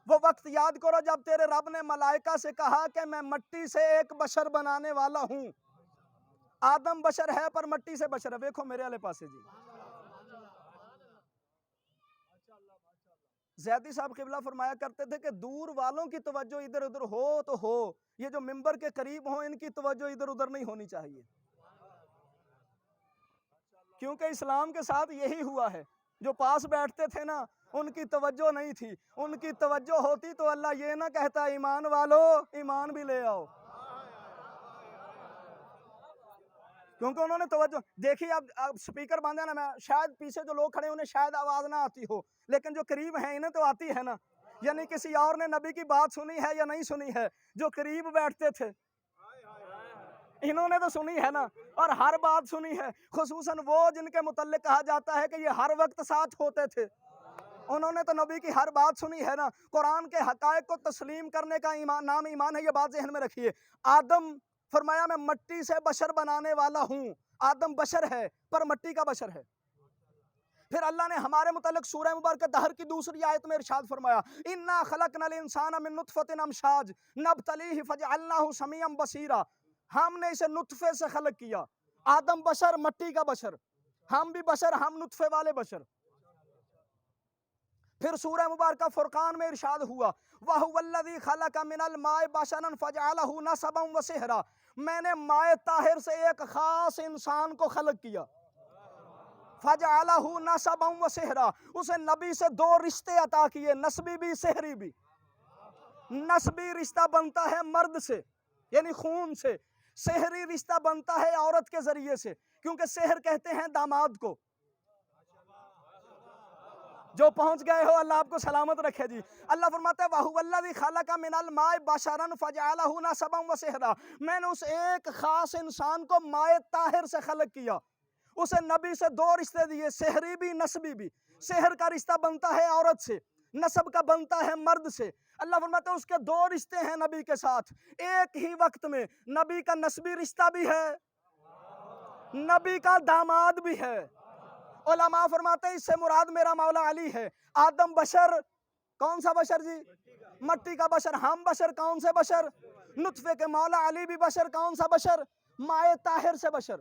وہ وقت یاد کرو جب تیرے رب نے ملائکہ سے کہا کہ میں مٹی سے ایک بشر بنانے والا ہوں. آدم بشر ہے پر مٹی سے بشر ہے. دیکھو میرے والے پاسے جی, زیدی صاحب قبلہ فرمایا کرتے تھے کہ دور والوں کی توجہ ادھر ادھر ہو تو ہو, یہ جو ممبر کے قریب ہوں ان کی توجہ ادھر ادھر نہیں ہونی چاہیے. کیونکہ اسلام کے ساتھ یہی ہوا ہے, جو پاس بیٹھتے تھے نا ان کی توجہ نہیں تھی. ان کی توجہ ہوتی تو اللہ یہ نہ کہتا ایمان والو ایمان بھی لے آؤ. کیونکہ انہوں نے توجہ دیکھی. اب سپیکر باندھا نا, میں شاید پیچھے جو لوگ کھڑے انہیں شاید آواز نہ آتی ہو, لیکن جو قریب ہیں انہیں تو آتی ہے نا. یعنی کسی اور نے نبی کی بات سنی ہے یا نہیں سنی ہے؟ جو قریب بیٹھتے تھے انہوں نے تو سنی ہے نا, اور ہر بات سنی ہے. خصوصاً وہ جن کے متعلق کہا جاتا ہے کہ یہ ہر وقت ساتھ ہوتے تھے, انہوں نے تو نبی کی ہر بات سنی ہے نا. قرآن کے حقائق کو تسلیم کرنے کا نام ایمان ہے, یہ بات ذہن میں رکھیے. آدم فرمایا میں مٹی سے بشر بنانے والا ہوں. آدم بشر ہے پر مٹی کا بشر ہے. پھر اللہ نے ہمارے متعلق سورہ مبارکہ دہر کی دوسری آیت میں ارشاد فرمایا اِنَّا خَلَقْنَا الْإِنسَانَ مِن نُطْفَةٍ أَمْشَاجٍ نَبْتَلِيهِ فَجَعَلْنَاهُ سَمِيعًا بَصِيرًا. ہم نے اسے نطفے سے خلق کیا. آدم بشر, مٹی کا بشر, ہم بھی بشر, ہم نطفے والے بشر. پھر سورہ مبارکہ فرقان میں ارشاد ہوا وَهُوَ الَّذِي خَلَقَ مِنَ الْمَاءِ بَشَرًا فَجَعَلَهُ نَسَبًا وَصِهْرًا. میں نے مائع طاہر سے ایک خاص انسان کو خلق کیا. فَجَعَلَهُ نَسَبًا وَصِهْرًا. اسے نبی سے 2 رشتے عطا کیے, نسبی بھی سحری بھی. نسبی رشتہ بنتا ہے مرد سے, یعنی خون سے. سحری رشتہ بنتا ہے عورت کے ذریعے سے, کیونکہ سحر کہتے ہیں داماد کو. جو پہنچ گئے ہو اللہ آپ کو سلامت رکھے جی. اللہ فرماتا ہے وَهُوَ الَّذِي خَلَقَ مِنَ الْمَاءِ بَشَرًا فَجَعَلَهُ نَسَبًا وَسِحْرًا, میں نے اس ایک خاص انسان کو مائع طاہر سے خلق کیا, اسے نبی سے دو رشتے دیے, سحری بھی نسبی بھی. سحر کا رشتہ بنتا ہے عورت سے, نسب کا بنتا ہے مرد سے. اللہ فرماتا ہے اس کے دو رشتے ہیں نبی کے ساتھ. ایک ہی وقت میں نبی کا نسبی رشتہ بھی ہے, نبی کا داماد بھی ہے. علماء فرماتے ہیں اس سے مراد میرا مولا علی ہے. آدم بشر, کون سا بشر جی؟ مٹی کا بشر. ہم بشر کون سے بشر؟ نطفے کے. مولا علی بھی بشر, کون سا بشر؟ مائع طاہر سے بشر.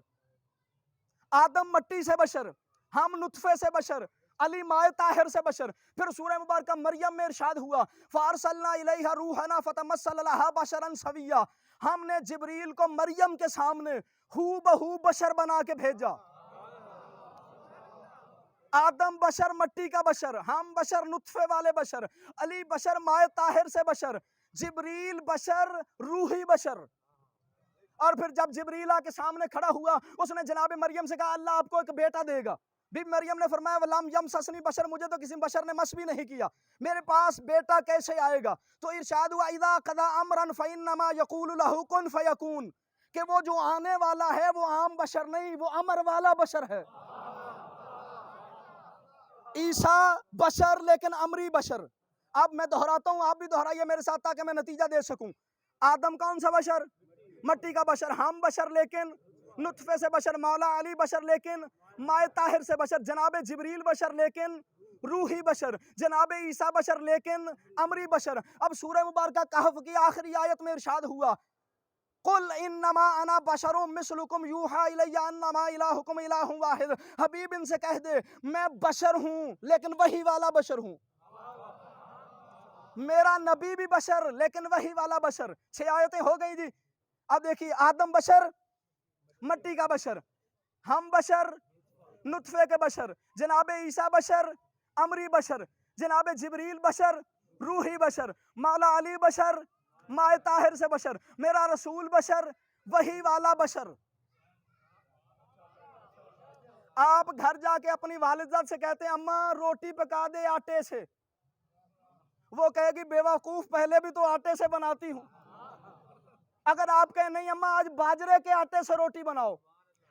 آدم مٹی سے بشر, ہم نطفے سے بشر, علی مائع طاہر سے بشر. پھر سورہ مبارکہ مریم میں ارشاد ہوا فَأَرْسَلْنَا إِلَيْهَا رُوحَنَا فَتَمَثَّلَ لَهَا بَشَرًا سَوِيًّا, ہم نے جبریل کو مریم کے سامنے ہو بہو بشر بنا کے بھیجا. آدم بشر مٹی کا بشر, ہم بشر نطفے والے بشر, علی بشر مائع طاہر سے بشر, جبریل بشر روحی بشر. اور پھر جب جبریل آ کے سامنے کھڑا ہوا, اس نے جناب مریم سے کہا اللہ آپ کو ایک بیٹا دے گا. بی مریم نے فرمایا وَلَمْ يَمْسَسْنِي بشر, مجھے تو کسی بشر نے مس بھی نہیں کیا, میرے پاس بیٹا کیسے آئے گا؟ تو ارشاد ہوا اِذَا قَضَىٰ أَمْرًا فَإِنَّمَا يَقُولُ لَهُ كُن فَيَكُونُ, کہ وہ جو آنے والا ہے وہ عام بشر نہیں, وہ امر والا بشر ہے. عیسیٰ بشر لیکن امری بشر. اب میں دہراتا ہوں, آپ بھی دہرائیے میرے ساتھ تاکہ میں نتیجہ دے سکوں. آدم کون سا بشر؟ مٹی کا بشر. ہم بشر لیکن نطفے سے بشر. مولا علی بشر لیکن مائع طاہر سے بشر. جناب جبریل بشر لیکن روحی بشر. جناب عیسیٰ بشر لیکن امری بشر. اب سورہ مبارکہ کہف کی آخری آیت میں ارشاد ہوا قُلْ إِنَّمَا أَنَا بَشَرٌ مِثْلُكُمْ يُوحَىٰ إِلَيَّ أَنَّمَا إِلَٰهُكُمْ إِلَٰهٌ وَاحِدٌ. حبیب ان سے کہہ دے میں بشر ہوں لیکن وحی والا بشر ہوں. میرا نبی بھی بشر لیکن وحی والا بشر. 6 آیتیں ہو گئی جی. اب دیکھیے آدم بشر مٹی کا بشر, ہم بشر نطفے کے بشر, جناب عیسیٰ بشر امری بشر, جناب جبریل بشر روحی بشر, مولا علی بشر مائع طاہر سے بشر, میرا رسول بشر وحی والا بشر. آپ گھر جا کے اپنی والدہ سے کہتے ہیں اماں روٹی پکا دے آٹے سے, وہ کہے گی بیوقوف پہلے بھی تو آٹے سے بناتی ہوں. اگر آپ کہیں نہیں اماں آج باجرے کے آٹے سے روٹی بناؤ,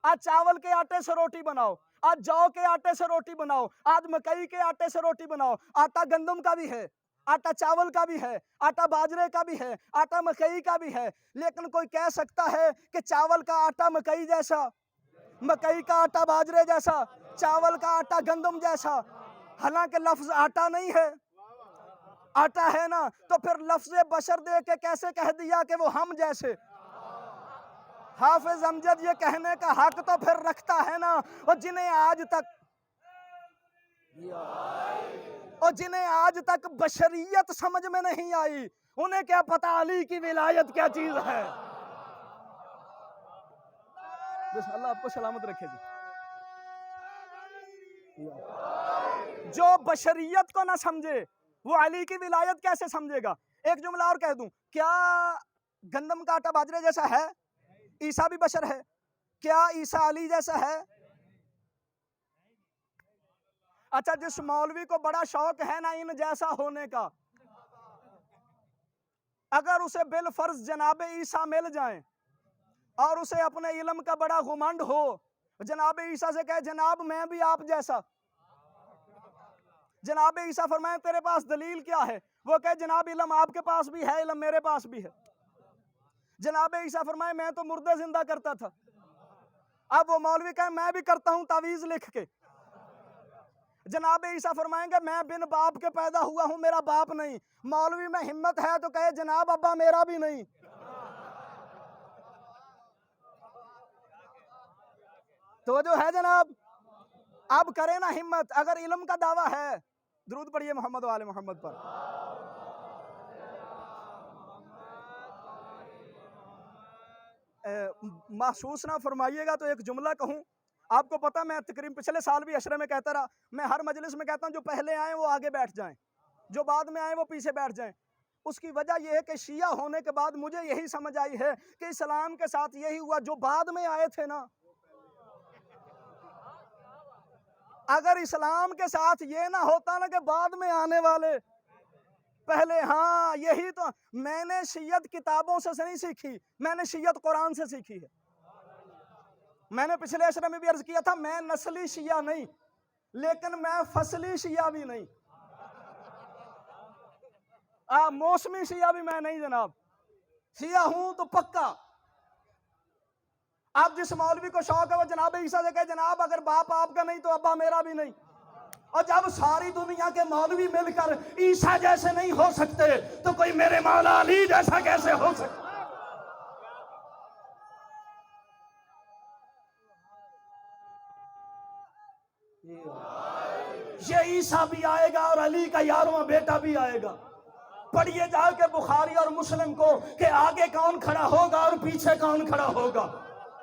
آج چاول کے آٹے سے روٹی بناؤ, آج جو کے آٹے سے روٹی بناؤ, آج مکئی کے آٹے سے روٹی بناؤ. آٹا گندم کا بھی ہے, آٹا چاول کا بھی ہے, آٹا باجرے کا بھی ہے, آٹا مکئی کا بھی ہے. لیکن کوئی کہہ سکتا ہے کہ چاول کا آٹا مکئی جیسا, مکئی کا آٹا باجرے جیسا, چاول کا آٹا گندم جیسا؟ حالانکہ لفظ آٹا نہیں ہے, آٹا ہے نا. تو پھر لفظ بشر دے کے کیسے کہہ دیا کہ وہ ہم جیسے؟ حافظ امجد یہ کہنے کا حق تو پھر رکھتا ہے نا. اور جنہیں آج تک بشریت سمجھ میں نہیں آئی, انہیں کیا پتا علی کی ولایت کیا چیز ہے. بس اللہ آپ کو سلامت رکھے جی. جو بشریت کو نہ سمجھے وہ علی کی ولایت کیسے سمجھے گا؟ ایک جملہ اور کہہ دوں, کیا گندم کا آٹا باجرے جیسا ہے؟ عیسیٰ بھی بشر ہے. کیا عیسیٰ علی جیسا ہے؟ اچھا جس مولوی کو بڑا شوق ہے نا ان جیسا ہونے کا, اگر اسے بالفرض جناب عیسیٰ مل جائیں اور اسے اپنے علم کا بڑا گھمنڈ ہو, جناب عیسیٰ سے کہے جناب میں بھی آپ جیسا, جناب عیسیٰ فرمائیں تیرے پاس دلیل کیا ہے؟ وہ کہے جناب علم آپ کے پاس بھی ہے, علم میرے پاس بھی ہے. جناب عیسیٰ فرمائیں میں تو مردے زندہ کرتا تھا. اب وہ مولوی کہے میں بھی کرتا ہوں تعویذ لکھ کے. جناب عیسیٰ فرمائیں گے میں بن باپ کے پیدا ہوا ہوں, میرا باپ نہیں. مولوی میں ہمت ہے تو کہے جناب ابا میرا بھی نہیں. تو جو ہے جناب, اب کرے نا ہمت, اگر علم کا دعویٰ ہے. درود پڑھیے محمد و آل محمد پر. محسوس نہ فرمائیے گا تو ایک جملہ کہوں. آپ کو پتہ میں تقریباً پچھلے سال بھی عشرے میں کہتا رہا, میں ہر مجلس میں کہتا ہوں جو پہلے آئیں وہ آگے بیٹھ جائیں, جو بعد میں آئیں وہ پیچھے بیٹھ جائیں. اس کی وجہ یہ ہے کہ شیعہ ہونے کے بعد مجھے یہی سمجھ آئی ہے کہ اسلام کے ساتھ یہی ہوا، جو بعد میں آئے تھے نا، اگر اسلام کے ساتھ یہ نہ ہوتا نا کہ بعد میں آنے والے پہلے، ہاں یہی تو میں نے شیعت کتابوں سے نہیں سیکھی، میں نے شیعت قرآن سے سیکھی ہے۔ میں نے پچھلے اشرے میں بھی عرض کیا تھا، میں نسلی شیعہ نہیں لیکن میں فصلی شیعہ بھی نہیں، موسمی شیعہ بھی میں نہیں جناب، شیعہ ہوں تو پکا۔ آپ جس مولوی کو شوق ہے وہ جناب عیسیٰ سے کہے جناب اگر باپ آپ کا نہیں تو ابا میرا بھی نہیں، اور جب ساری دنیا کے مولوی مل کر عیسیٰ جیسے نہیں ہو سکتے تو کوئی میرے مولا علی جیسا کیسے ہو سکتا؟ یہ عیسیٰ بھی آئے گا اور علی کا 11واں بیٹا بھی آئے گا۔ پڑھیے جا کے بخاری اور مسلم کو کہ آگے کون کھڑا ہوگا اور پیچھے کون کھڑا ہوگا۔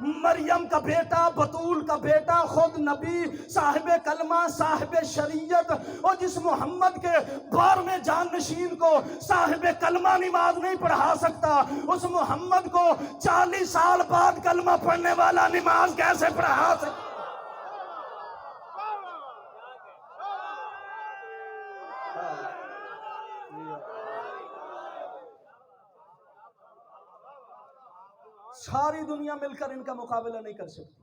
مریم کا بیٹا، بطول کا بیٹا، خود نبی، صاحب کلمہ، صاحب شریعت، اور جس محمد کے بار میں جان نشین کو صاحب کلمہ نماز نہیں پڑھا سکتا، اس محمد کو 40 سال بعد کلمہ پڑھنے والا نماز کیسے پڑھا سکتا؟ ساری دنیا مل کر ان کا مقابلہ نہیں کر سکتی،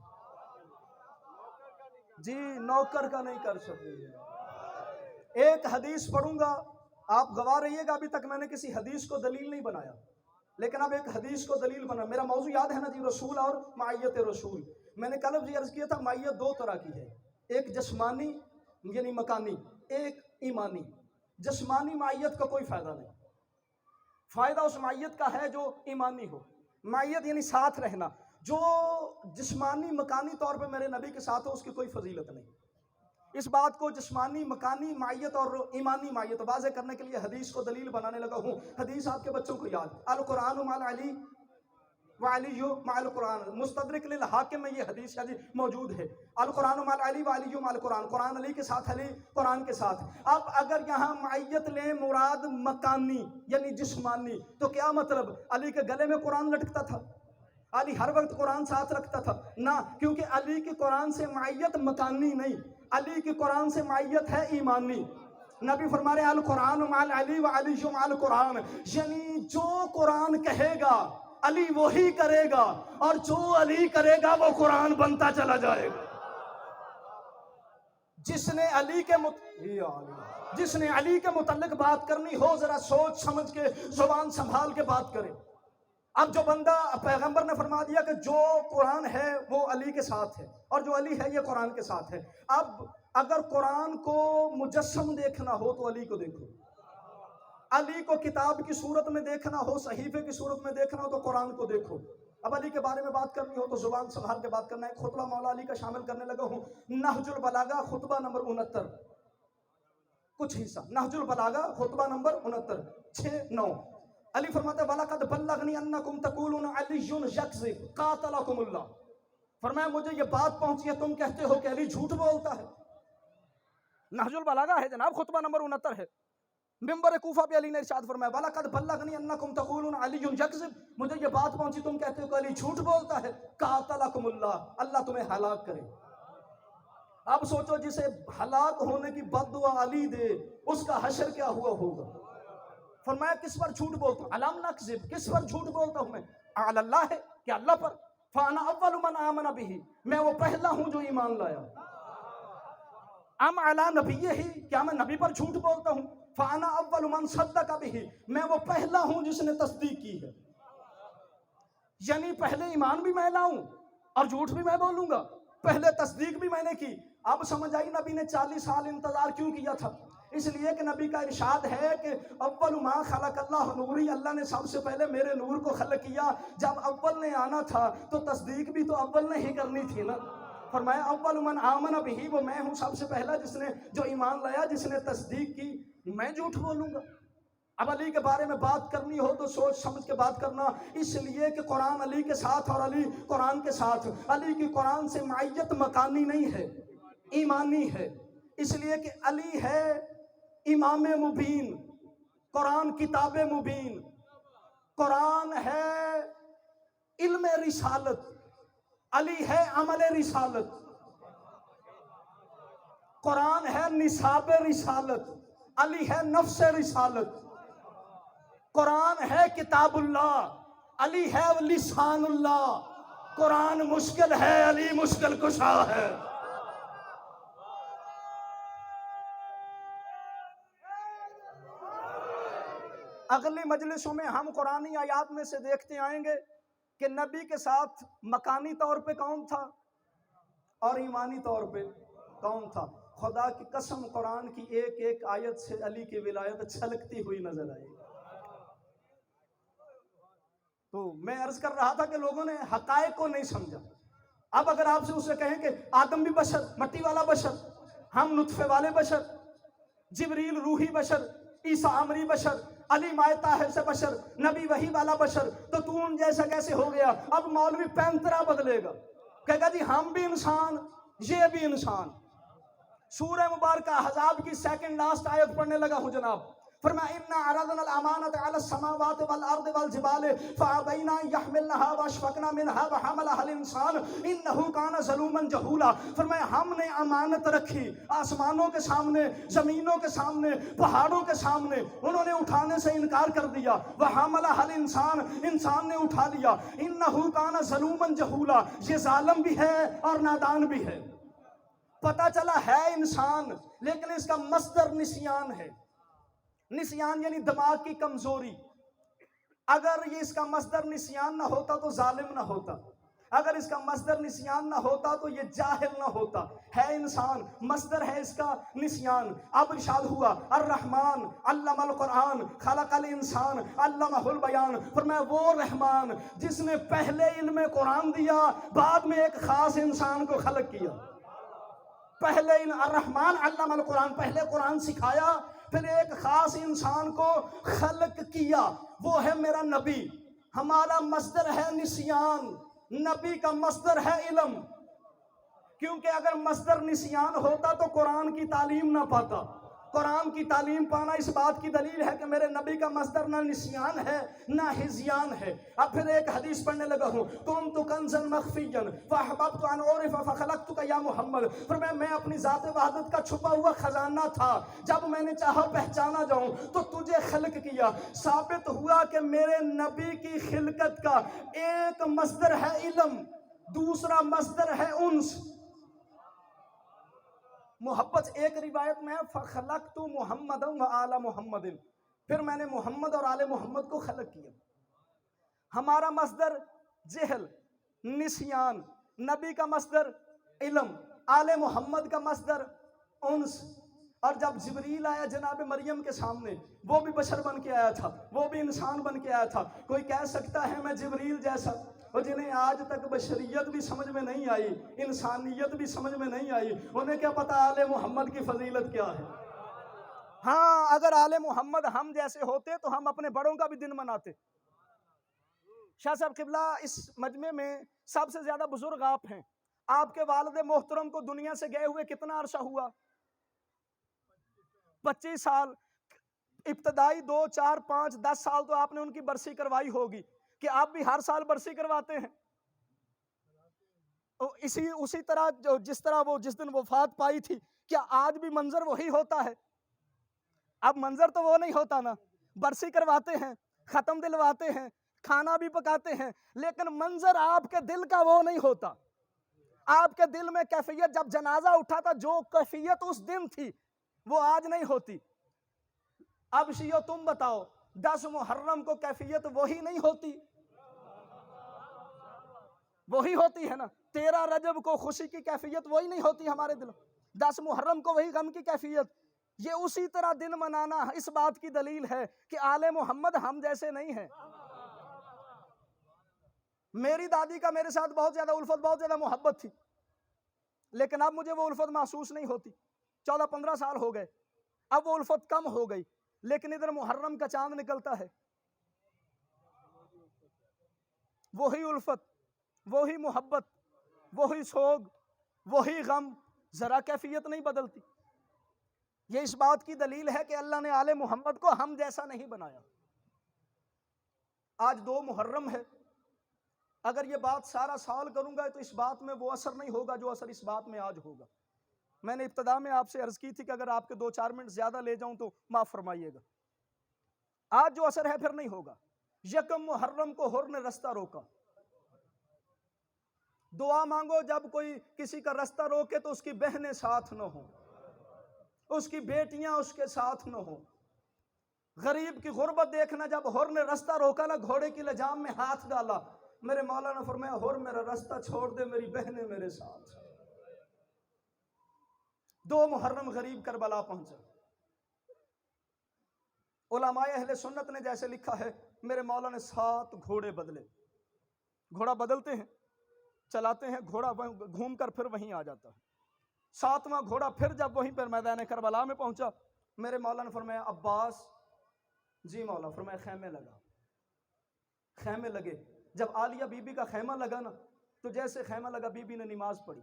جی نوکر کا نہیں کر سکتی۔ ایک حدیث پڑھوں گا، آپ گواہ رہیے گا، ابھی تک میں نے کسی حدیث کو دلیل نہیں بنایا، لیکن اب ایک حدیث کو دلیل بنا۔ میرا موضوع یاد ہے نا جی، رسول اور معیت رسول۔ میں نے کل بھی عرض کیا تھا معیت دو طرح کی ہے، ایک جسمانی یعنی مکانی، ایک ایمانی۔ جسمانی معیت کا کوئی فائدہ نہیں، فائدہ اس معیت کا ہے جو ایمانی ہو۔ معیت یعنی ساتھ رہنا، جو جسمانی مکانی طور پہ میرے نبی کے ساتھ ہو اس کی کوئی فضیلت نہیں۔ اس بات کو جسمانی مکانی معیت اور ایمانی معیت واضح کرنے کے لیے حدیث کو دلیل بنانے لگا ہوں۔ حدیث آپ کے بچوں کو یاد، القرآن مع علی وعلی مع القرآن، مستدرک للحاکم میں یہ حدیث موجود ہے۔ القرآن مع علی وعلی مع القرآن، قرآن علی کے ساتھ، علی قرآن کے ساتھ۔ اب اگر یہاں معیت لیں مراد مکانی یعنی جسمانی، تو کیا مطلب؟ علی کے گلے میں قرآن لٹکتا تھا؟ علی ہر وقت قرآن ساتھ رکھتا تھا؟ نہ، کیونکہ علی کی قرآن سے معیت مکانی نہیں، علی کی قرآن سے معیت ہے ایمانی۔ نبی فرما رہے القرآن مع علی وعلی مع القرآن، یعنی جو قرآن کہے گا علی وہی کرے گا، اور جو علی کرے گا وہ قرآن بنتا چلا جائے گا۔ جس نے علی کے متعلق بات کرنی ہو ذرا سوچ سمجھ کے زبان سنبھال کے بات کرے۔ اب جو بندہ، پیغمبر نے فرما دیا کہ جو قرآن ہے وہ علی کے ساتھ ہے، اور جو علی ہے یہ قرآن کے ساتھ ہے۔ اب اگر قرآن کو مجسم دیکھنا ہو تو علی کو دیکھو، علی کو کتاب کی صورت میں دیکھنا ہو، صحیفے کی صورت میں دیکھنا ہو تو قرآن کو دیکھو۔ اب علی کے بارے میں بات کرنی ہو تو زبان سنبھال کے بات کرنا ہے۔ ایک خطبہ مولا علی کا شامل کرنے لگا ہوں، نہج البلاغہ خطبہ نمبر 69، کچھ حصہ نہج البلاغہ خطبہ نمبر 69 6-9۔ علی فرماتا ہے وَلَقَدْ بَلَّغْنِي أَنَّكُمْ تَقُولُونَ عَلِيٌّ يَكْذِبُ قَاتَلَكُمُ اللَّهُ، فرمایا مجھے یہ بات پہنچی ہے تم کہتے ہو کہ علی جھوٹ بولتا ہے۔ نہج البلاغہ ہے جناب، خطبہ نمبر 69 ہے۔ ممبر کوفہ پہ علی نے ارشاد فرمایا وَلَقَدْ بَلَّغْنِي أَنَّكُمْ تَقُولُونَ عَلِيٌّ يَكْذِبُ، مجھے یہ بات پہنچی تم کہتے ہو کہ علی جھوٹ بولتا ہے۔ قَاتَلَكُمُ اللَّهُ، اللہ تمہیں ہلاک کرے۔ اب سوچو جسے ہلاک ہونے کی بد دعا علی دے، اس کا حشر کیا ہوا ہوگا؟ فرمایا کس پر جھوٹ بولتا ہوں؟ أَلَمْ نَكْذِبْ، کس پر جھوٹ بولتا ہوں میں؟ عَلَى اللَّهِ، کہ اللہ پر۔ فَأَنَا أَوَّلُ مَنْ آمَنَ بِهِ، میں وہ پہلا ہوں جو ایمان لایا۔ ام علی نبیہ، کیا میں نبی پر جھوٹ بولتا ہوں؟ فانا اول من صدق بہ، میں وہ پہلا ہوں جس نے تصدیق کی ہے۔ یعنی پہلے ایمان بھی میں لاؤں اور جھوٹ بھی میں بولوں گا، پہلے تصدیق بھی میں نے کی۔ اب سمجھ آئی نبی نے 40 سال انتظار کیوں کیا تھا؟ اس لیے کہ نبی کا ارشاد ہے کہ اول ما خلق اللہ نوری، اللہ نے سب سے پہلے میرے نور کو خلق کیا۔ جب اول نے آنا تھا تو تصدیق بھی تو اول نے ہی کرنی تھی نا۔ فرمایا اول من آمن بہ، وہ میں ہوں سب سے پہلا جس نے جو ایمان لایا، جس نے تصدیق کی، میں جھوٹ بولوں گا؟ اب علی کے بارے میں بات کرنی ہو تو سوچ سمجھ کے بات کرنا، اس لیے کہ قرآن علی کے ساتھ اور علی قرآن کے ساتھ۔ علی کی قرآن سے معیت مکانی نہیں ہے، ایمانی ہے، اس لیے کہ علی ہے امام مبین۔ قرآن کتاب مبین، قرآن ہے علم رسالت، علی ہے عمل رسالت، قرآن ہے نصاب رسالت، علی ہے نفس رسالت، قرآن ہے کتاب اللہ، علی ہے لسان اللہ، قرآن مشکل ہے، علی مشکل کشا ہے۔ اگلی مجلسوں میں ہم قرآنی آیات میں سے دیکھتے آئیں گے کہ نبی کے ساتھ مکانی طور پہ کون تھا اور ایمانی طور پہ کون تھا۔ خدا کی قسم قرآن کی ایک ایک آیت سے علی کی ولایت چھلکتی ہوئی نظر آئی۔ تو میں عرض کر رہا تھا کہ لوگوں نے حقائق کو نہیں سمجھا۔ اب اگر آپ سے اسے کہیں کہ آدم بھی بشر، مٹی والا بشر، ہم نطفے والے بشر، جبریل روحی بشر، عیسیٰ عمری بشر، علی مائے طاہر سے بشر، نبی وحی والا بشر، تو ان جیسا کیسے ہو گیا؟ اب مولوی پینترا بدلے گا، کہے گا جی ہم بھی انسان، یہ بھی انسان۔ سورہ مبارکہ احزاب کی سیکنڈ لاسٹ آیت پڑھنے لگا ہوں جناب۔ فرمایا اِنَّا عَرَضْنَا الْأَمَانَةَ عَلَى السَّمَاوَاتِ وَالْأَرْضِ وَالْجِبَالِ فَأَبَيْنَا أَن يَحْمِلْنَهَا وَأَشْفَقْنَا مِنْهَا وَحَمَلَهَا الْإِنسَانُ إِنَّهُ كَانَ ظَلُومًا جَهُولًا۔ فرمایا ہم نے امانت رکھی آسمانوں کے سامنے، زمینوں کے سامنے، پہاڑوں کے سامنے، انہوں نے اٹھانے سے انکار کر دیا۔ وَحَمَلَهَا الْإِنسَانُ، انسان نے اٹھا لیا۔ إِنَّهُ كَانَ ظَلُومًا جَهُولًا، یہ ظالم بھی ہے اور نادان بھی ہے۔ پتہ چلا ہے انسان، لیکن اس کا مصدر نسیان ہے۔ نسیان یعنی دماغ کی کمزوری۔ اگر یہ اس کا مصدر نسیان نہ ہوتا تو ظالم نہ ہوتا، اگر اس کا مصدر نسیان نہ ہوتا تو یہ جاہل نہ ہوتا۔ ہے انسان، مصدر ہے اس کا نسیان۔ اب ارشاد ہوا الرحمن علم القرآن خلق الانسان علمہ البیان۔ فرمایا وہ رحمان جس نے پہلے علم قرآن دیا، بعد میں ایک خاص انسان کو خلق کیا۔ پہلے الرحمن علم القرآن، پہلے قرآن سکھایا، پھر ایک خاص انسان کو خلق کیا، وہ ہے میرا نبی۔ ہمارا مصدر ہے نسیان، نبی کا مصدر ہے علم، کیونکہ اگر مصدر نسیان ہوتا تو قرآن کی تعلیم نہ پاتا۔ قرآن کی تعلیم پانا اس بات کی دلیل ہے کہ میرے نبی کا مصدر نہ نسیان ہے نہ ہزیان ہے۔ اب پھر ایک حدیث پڑھنے لگا ہوں، کنت کنزا مخفیا فاحببت ان اعرف فخلقتک یا محمد۔ فرمایا میں اپنی ذات وحدت کا چھپا ہوا خزانہ تھا، جب میں نے چاہا پہچانا جاؤں تو تجھے خلق کیا۔ ثابت ہوا کہ میرے نبی کی خلقت کا ایک مصدر ہے علم، دوسرا مصدر ہے انس، محبت۔ ایک روایت میں ہے فخلقت محمد و آل محمد، پھر میں نے محمد اور آل محمد کو خلق کیا۔ ہمارا مصدر جہل، نسیان، نبی کا مصدر علم، آل محمد کا مصدر انس۔ اور جب جبریل آیا جناب مریم کے سامنے، وہ بھی بشر بن کے آیا تھا، وہ بھی انسان بن کے آیا تھا۔ کوئی کہہ سکتا ہے میں جبریل جیسا؟ اور جنہیں آج تک بشریت بھی سمجھ میں نہیں آئی، انسانیت بھی سمجھ میں نہیں آئی، انہیں کیا پتا آل محمد کی فضیلت کیا ہے۔ ہاں اگر آل محمد ہم جیسے ہوتے تو ہم اپنے بڑوں کا بھی دن مناتے۔ شاہ صاحب قبلہ اس مجمع میں سب سے زیادہ بزرگ آپ ہیں۔ آپ کے والد محترم کو دنیا سے گئے ہوئے کتنا عرصہ ہوا؟ 25 سال۔ ابتدائی 2 4 5 10 سال تو آپ نے ان کی برسی کروائی ہوگی، کہ آپ بھی ہر سال برسی کرواتے ہیں؟ اسی طرح جس طرح وہ جس دن وفات پائی تھی، کیا آج بھی منظر وہی ہوتا ہے؟ اب منظر تو وہ نہیں ہوتا نا، برسی کرواتے ہیں، ختم دلواتے ہیں، کھانا بھی پکاتے ہیں، لیکن منظر آپ کے دل کا وہ نہیں ہوتا۔ آپ کے دل میں کیفیت، جب جنازہ اٹھا تھا جو کیفیت اس دن تھی وہ آج نہیں ہوتی۔ اب شیعو تم بتاؤ، 10 محرم کو کیفیت وہی نہیں ہوتی؟ وہی ہوتی ہے نا۔ 13 رجب کو خوشی کی کیفیت وہی نہیں ہوتی ہمارے دل؟ 10 محرم کو وہی غم کی کیفیت۔ یہ اسی طرح دن منانا اس بات کی دلیل ہے کہ آل محمد ہم جیسے نہیں ہیں۔ میری دادی کا میرے ساتھ بہت زیادہ الفت، بہت زیادہ محبت تھی، لیکن اب مجھے وہ الفت محسوس نہیں ہوتی۔ 14-15 سال ہو گئے، اب وہ الفت کم ہو گئی، لیکن ادھر محرم کا چاند نکلتا ہے، وہی الفت، وہی محبت، وہی سوگ، وہی غم، ذرا کیفیت نہیں بدلتی۔ یہ اس بات کی دلیل ہے کہ اللہ نے آل محمد کو ہم جیسا نہیں بنایا۔ آج 2 محرم ہے، اگر یہ بات سارا سال کروں گا تو اس بات میں وہ اثر نہیں ہوگا جو اثر اس بات میں آج ہوگا۔ میں نے ابتدا میں آپ سے عرض کی تھی کہ اگر آپ کے 2-4 منٹ زیادہ لے جاؤں تو معاف فرمائیے گا۔ آج جو اثر ہے پھر نہیں ہوگا۔ 1 محرم کو حر نے رستہ روکا، دعا مانگو جب کوئی کسی کا رستہ روکے تو اس کی بہنیں ساتھ نہ ہوں، اس کی بیٹیاں اس کے ساتھ نہ ہوں۔ غریب کی غربت دیکھنا، جب حر نے رستہ روکا نا، گھوڑے کی لجام میں ہاتھ ڈالا، میرے مولا نے فرمایا حر میرا رستہ چھوڑ دے، میری بہنیں میرے ساتھ۔ 2 محرم غریب کربلا پہنچا۔ علماء اہل سنت نے جیسے لکھا ہے، میرے مولا نے 7 گھوڑے بدلے۔ گھوڑا بدلتے ہیں، چلاتے ہیں، گھوڑا گھوم کر پھر وہیں آ جاتا ہے۔ 7واں گھوڑا پھر جب وہیں پر میدان کربلا میں پہنچا، میرے مولا نے فرمایا عباس، جی مولا، فرمایا خیمے لگا۔ خیمے لگے۔ جب عالیہ بی بی کا خیمہ لگا نا، تو جیسے خیمہ لگا بی بی نے نماز پڑھی۔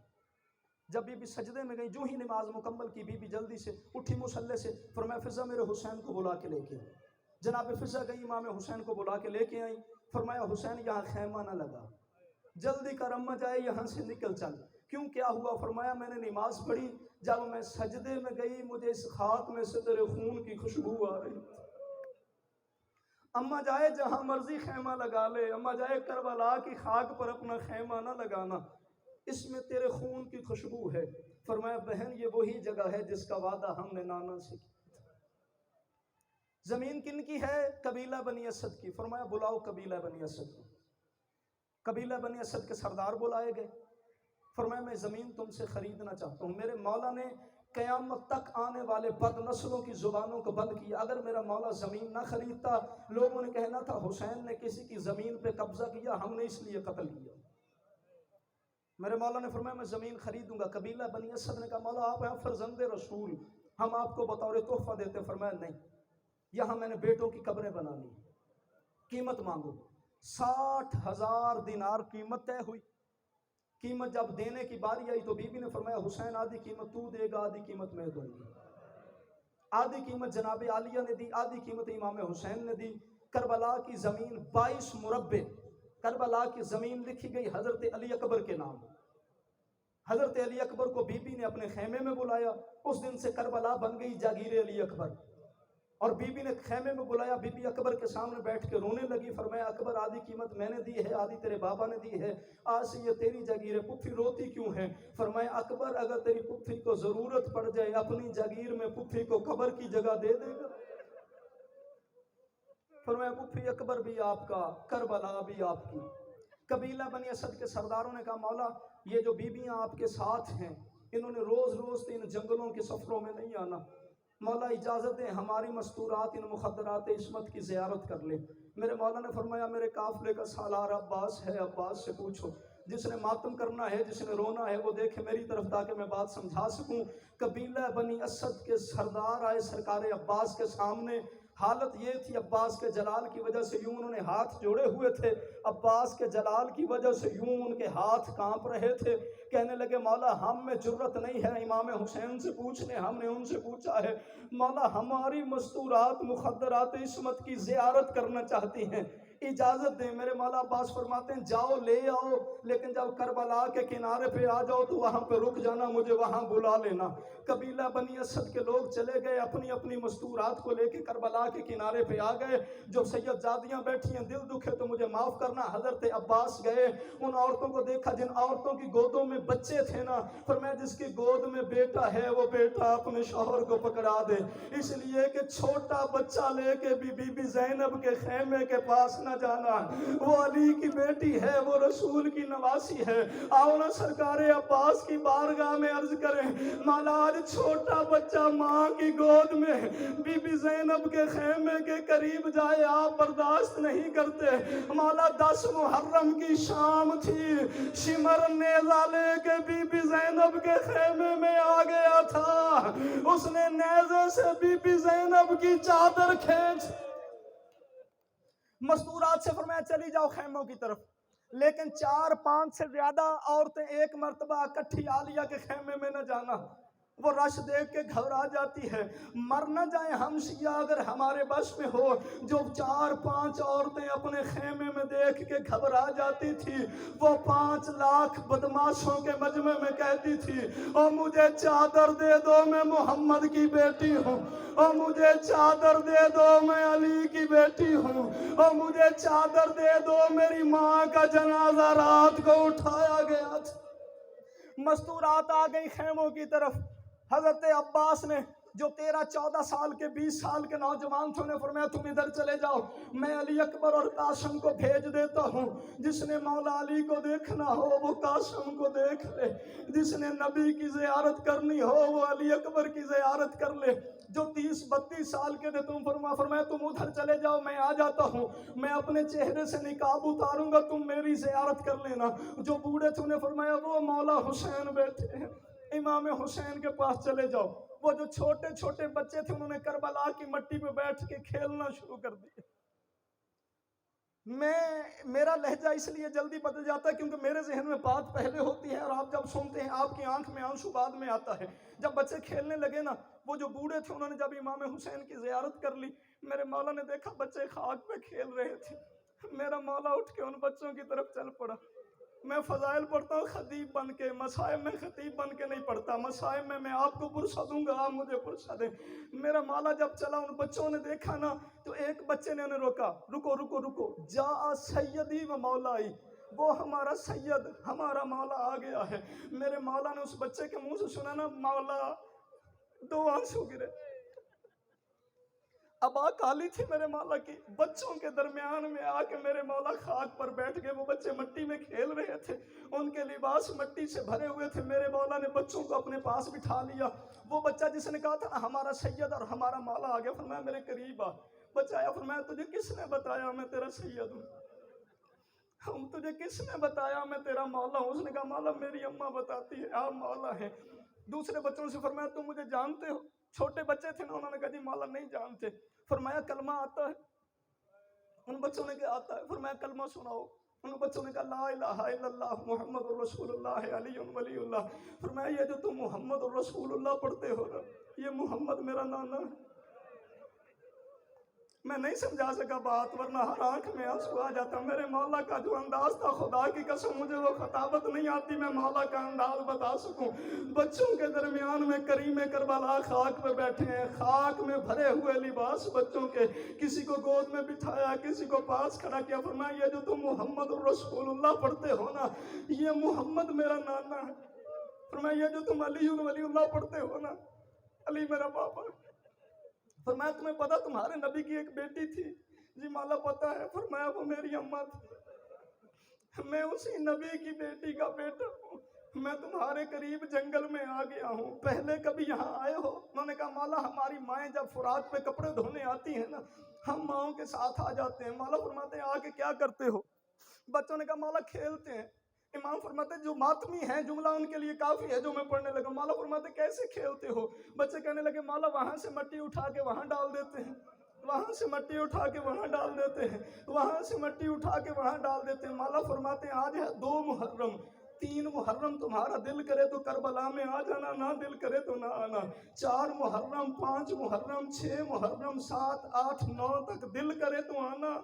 جب بی بی سجدے میں گئی، جو ہی نماز مکمل کی، بی بی جلدی سے اٹھی مصلی سے، فرمایا فضا میرے حسین کو بلا کے لے کے آئی۔ جناب فضا گئی، امام حسین کو بلا کے لے کے آئی۔ فرمایا حسین یہاں خیمہ نہ لگا، جلدی کر اماں جائے یہاں سے نکل چل۔ کیوں، کیا ہوا؟ فرمایا میں نے نماز پڑھی، جب میں سجدے میں گئی مجھے اس خاک میں سے تیرے خون کی خوشبو آ رہی۔ اماں جائے جہاں مرضی خیمہ لگا لے، اماں جائے کربلا کی خاک پر اپنا خیمہ نہ لگانا، اس میں تیرے خون کی خوشبو ہے۔ فرمایا بہن یہ وہی جگہ ہے جس کا وعدہ ہم نے نانا سے کیا تھا۔ زمین کن کی ہے؟ قبیلہ بنی اسد کی۔ فرمایا بلاؤ قبیلہ بنی اسد کو۔ قبیلہ بنی اسد کے سردار بلائے گئے۔ فرمایا میں زمین تم سے خریدنا چاہتا ہوں۔ میرے مولا نے قیامت تک آنے والے بد نسلوں کی زبانوں کو بند کیا۔ اگر میرا مولا زمین نہ خریدتا، لوگوں نے کہنا تھا حسین نے کسی کی زمین پہ قبضہ کیا، ہم نے اس لیے قتل کیا۔ میرے مولا نے فرمایا میں زمین خریدوں گا۔ قبیلہ بنی اسد نے کہا مولا آپ ہیں فرزند رسول، ہم آپ کو بطور تحفہ دیتے۔ فرمایا نہیں، یہاں میں نے بیٹوں کی قبریں بنانی، قیمت مانگو۔ 60,000 دینار قیمت طے ہوئی۔ قیمت جب دینے کی باری آئی تو بی بی نے فرمایا حسین آدھی قیمت تو دے گا، آدھی قیمت میں دوں گی۔ آدھی قیمت جناب عالیہ نے دی، آدھی قیمت امام حسین نے دی۔ کربلا کی زمین 22 مربع، کربلا کی زمین لکھی گئی حضرت علی اکبر کے نام۔ حضرت علی اکبر کو بی بی نے اپنے خیمے میں بلایا۔ اس دن سے کربلا بن گئی جاگیر علی اکبر۔ اور بی بی نے خیمے میں بلایا، بی بی اکبر کے سامنے بیٹھ کے رونے لگی۔ فرمایا اکبر آدھی قیمت میں نے دی ہے، آدھی تیرے بابا نے دی ہے، آج سے یہ تیری جاگیر ہے، پھپھی روتی کیوں ہے؟ فرمایا اکبر اگر تیری پھپھی کو ضرورت پڑ جائے اپنی جاگیر میں پھپھی کو قبر کی جگہ دے دے گا۔ فرمایا پھپھی اکبر بھی آپ کا، کربلا بھی آپ کی۔ قبیلہ بنی اسد کے سرداروں نے کہا مولا یہ جو بیویاں آپ کے ساتھ ہیں انہوں نے روز روز ان جنگلوں کے سفروں میں نہیں آنا، مولا اجازت ہے ہماری مستورات ان مخدرات عصمت کی زیارت کر لے۔ میرے مولا نے فرمایا میرے قافلے کا سالار عباس ہے، عباس سے پوچھو، جس نے ماتم کرنا ہے جس نے رونا ہے وہ دیکھے میری طرف تاکہ میں بات سمجھا سکوں۔ قبیلہ بنی اسد کے سردار آئے سرکار عباس کے سامنے، حالت یہ تھی عباس کے جلال کی وجہ سے یوں انہوں نے ہاتھ جوڑے ہوئے تھے، عباس کے جلال کی وجہ سے یوں ان کے ہاتھ کانپ رہے تھے۔ کہنے لگے مولا ہم میں جرت نہیں ہے امام حسین سے پوچھنے، ہم نے ان سے پوچھا ہے، مولا ہماری مستورات مخدرات عصمت کی زیارت کرنا چاہتی ہیں، اجازت دیں۔ میرے مولا عباس فرماتے ہیں جاؤ لے آؤ، لیکن جب کربلا کے کنارے پہ آ جاؤ تو وہاں پہ رک جانا، مجھے وہاں بلا لینا۔ قبیلہ بنی اسد کے لوگ چلے گئے، اپنی اپنی مستورات کو لے کے کربلا کے کنارے پہ آ گئے۔ جو سید زادیاں بیٹھی ہیں دل دکھے تو مجھے معاف کرنا، حضرت عباس گئے، ان عورتوں کو دیکھا جن عورتوں کی گودوں میں بچے تھے نا، فرمایا جس کی گود میں بیٹا ہے وہ بیٹا اپنے شوہر کو پکڑا دے، اس لیے کہ چھوٹا بچہ لے کے بی بی زینب کے خیمے کے پاس نہ جانا، وہ علی کی بیٹی ہے، وہ رسول کی نواسی ہے۔ آؤ نا سرکار عباس کی بارگاہ میں عرض کریں، مولا آج چھوٹا بچہ ماں کی گود میں بی بی زینب کے خیمے کے قریب جائے آپ برداشت نہیں کرتے۔ مولا 10 محرم کی شام تھی، شمر نیزہ لے کے بی بی زینب کے خیمے میں آ گیا تھا، اس نے نیزے سے بی بی زینب کی چادر کھینچ مستورات سے فرمایا چلی جاؤ خیموں کی طرف، لیکن 4-5 سے زیادہ عورتیں ایک مرتبہ اکٹھی عالیہ کے خیمے میں نہ جانا۔ وہ رش دیکھ کے گھبرا جاتی ہے. مر نہ جائیں ہم شیعہ اگر ہمارے بس میں ہو. جو 4-5 عورتیں اپنے خیمے میں دیکھ کے گھبرا جاتی تھی وہ 5 لاکھ بدماشوں کے مجمع میں کہتی تھی او مجھے چادر دے دو میں محمد کی بیٹی ہوں, او مجھے چادر دے دو میں علی کی بیٹی ہوں, او مجھے چادر دے دو میری ماں کا جنازہ رات کو اٹھایا گیا تھا. مستورات آ گئی خیموں کی طرف. حضرت عباس نے جو 13-14 سال کے 20 سال کے نوجوان تھے انہیں فرمایا تم ادھر چلے جاؤ, میں علی اکبر اور قاسم کو بھیج دیتا ہوں. جس نے مولا علی کو دیکھنا ہو وہ قاسم کو دیکھ لے, جس نے نبی کی زیارت کرنی ہو وہ علی اکبر کی زیارت کر لے. جو 30-32 سال کے تھے تم فرمایا تم ادھر چلے جاؤ میں آ جاتا ہوں, میں اپنے چہرے سے نقاب اتاروں گا تم میری زیارت کر لینا. جو بوڑھے تھے انہیں فرمایا وہ مولا حسین بیٹھے ہیں, امام حسین کے پاس چلے جاؤ. وہ جو چھوٹے چھوٹے بچے تھے انہوں نے کربلا کی مٹی پہ بیٹھ کے کھیلنا شروع کر دیا. میرا لہجہ اس لیے جلدی بدل جاتا ہے کیونکہ میرے ذہن میں بات پہلے ہوتی ہے اور آپ جب سنتے ہیں آپ کی آنکھ میں آنسو بعد میں آتا ہے. جب بچے کھیلنے لگے نا, وہ جو بوڑھے تھے انہوں نے جب امام حسین کی زیارت کر لی, میرے مولا نے دیکھا بچے خاک پہ کھیل رہے تھے. میرا مولا اٹھ کے ان بچوں کی طرف چل پڑا. میں فضائل پڑھتا ہوں خطیب بن کے, مصائب میں خطیب بن کے نہیں پڑھتا. مصائب میں آپ کو پرسہ دوں گا, آپ مجھے پرسہ دیں. میرا مولا جب چلا ان بچوں نے دیکھا نا تو ایک بچے نے انہیں روکا, رکو رکو رکو, جا سیدی و مولائی, وہ ہمارا سید ہمارا مولا آ گیا ہے. میرے مولا نے اس بچے کے منہ سے سنا نا مولا, 2 آنسو گرے. ابا کالی تھی میرے مولا کی. بچوں کے درمیان میں آ کے میرے مولا خاک پر بیٹھ گئے. وہ بچے مٹی میں کھیل رہے تھے, ان کے لباس مٹی سے بھرے ہوئے تھے. میرے مولا نے بچوں کو اپنے پاس بٹھا لیا. وہ بچہ جس نے کہا تھا نا ہمارا سید اور ہمارا مولا آ گیا, فرمایا میرے قریب آ. بچہ آیا, فرمایا تجھے کس نے بتایا میں تیرا سید ہوں؟ تجھے کس نے بتایا میں تیرا مولا ہوں؟ اس نے کہا مولا میری اماں بتاتی ہے آپ مولا ہیں. دوسرے بچوں سے فرمایا تم مجھے جانتے ہو؟ چھوٹے بچے تھے نا, انہوں نے کہا جی مولا نہیں جانتے. فرمایا کلمہ آتا ہے؟ ان بچوں نے کہا آتا ہے. فرمایا کلمہ سناؤ. ان بچوں نے کہا لا الہ الا اللہ محمد الرسول اللہ علی ولی اللہ. فرمایا یہ جو تم محمد الرسول اللہ پڑھتے ہو نا, یہ محمد میرا نانا ہے. میں نہیں سمجھا سکا بات ورنہ ہر آنکھ میں آنسو آ جاتا. میرے مولا کا جو انداز تھا, خدا کی قسم مجھے وہ خطابت نہیں آتی میں مولا کا انداز بتا سکوں. بچوں کے درمیان میں کریم کربلا خاک پہ بیٹھے ہیں, خاک میں بھرے ہوئے لباس بچوں کے. کسی کو گود میں بٹھایا, کسی کو پاس کھڑا کیا. فرمایا یہ جو تم محمد الرسول اللہ پڑھتے ہو نا, یہ محمد میرا نانا ہے. فرمایا یہ جو تم علی ولی اللہ پڑھتے ہو نا, علی میرا پاپا. فرمایا تمہیں پتا تمہارے نبی کی ایک بیٹی تھی؟ جی مولا پتا ہے. فرمایا وہ میری اماں تھی, میں اسی نبی کی بیٹی کا بیٹا ہوں. میں تمہارے قریب جنگل میں آ گیا ہوں, پہلے کبھی یہاں آئے ہو؟ انہوں نے کہا مولا ہماری مائیں جب فرات پہ کپڑے دھونے آتی ہیں نا, ہم ماؤں کے ساتھ آ جاتے ہیں. مولا فرماتے ہیں آ کے کیا کرتے ہو؟ بچوں نے کہا مولا کھیلتے ہیں. امام فرماتے جو ماتمی ہیں جملہ ان کے لیے کافی ہے جو میں پڑھنے لگا. مولا فرماتے کیسے کھیلتے ہو؟ بچے کہنے لگے مولا وہاں سے مٹی اٹھا کے وہاں ڈال دیتے ہیں, وہاں سے مٹی اٹھا کے وہاں ڈال دیتے ہیں, وہاں سے مٹی اٹھا کے وہاں ڈال دیتے ہیں. مولا فرماتے ہیں آج ہے 2 محرم, 3 محرم تمہارا دل کرے تو کربلا میں آ جانا, نہ دل کرے تو نہ آنا. 4 محرم, 5 محرم, 6 محرم, 7, 8, 9 تک دل کرے تو آنا,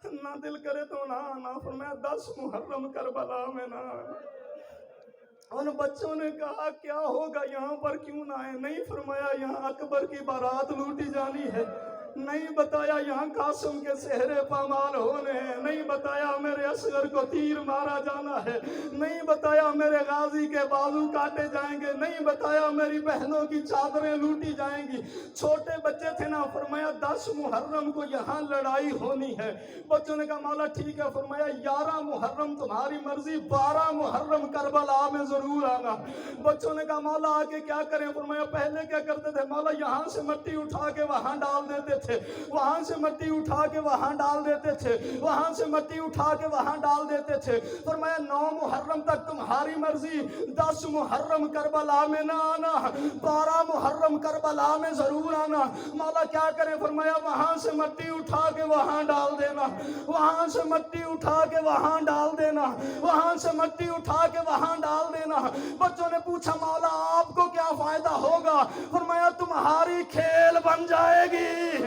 نہ دل کرے تو نہ آنا. فرمایا 10 محرم کربلا میں نہ آنا. ان بچوں نے کہا کیا ہوگا یہاں پر کیوں نہ آئے؟ نہیں فرمایا یہاں اکبر کی بارات لوٹی جانی ہے. نہیں بتایا یہاں قاسم کے سہرے پامال ہونے ہیں. نہیں بتایا میرے اصغر کو تیر مارا جانا ہے. نہیں بتایا میرے غازی کے بازو کاٹے جائیں گے. نہیں بتایا میری بہنوں کی چادریں لوٹی جائیں گی. چھوٹے بچے تھے نا. فرمایا 10 محرم کو یہاں لڑائی ہونی ہے. بچوں نے کہا مولا ٹھیک ہے. فرمایا 11 محرم تمہاری مرضی, 12 محرم کربلا میں ضرور آنا. بچوں نے کہا مولا آگے کیا کریں؟ فرمایا پہلے کیا کرتے تھے؟ مولا یہاں سے مٹی اٹھا کے وہاں ڈال دیتے تھے, وہاں سے مٹی اٹھا کے وہاں ڈال دیتے تھے, وہاں سے مٹی اٹھا کے وہاں ڈال دیتے تھے. فرمایا 9 محرم تک تمہاری مرضی, 10 محرم کربلا میں نہ آنا, 12 محرم کربلا میں ضرور آنا. مولا کیا کریں؟ فرمایا وہاں سے مٹی اٹھا کے وہاں ڈال دینا, وہاں سے مٹی اٹھا کے وہاں ڈال دینا, وہاں سے مٹی اٹھا کے وہاں ڈال دینا. بچوں نے پوچھا مولا آپ کو کیا فائدہ ہوگا؟ فرمایا تمہاری کھیل بن جائے گی،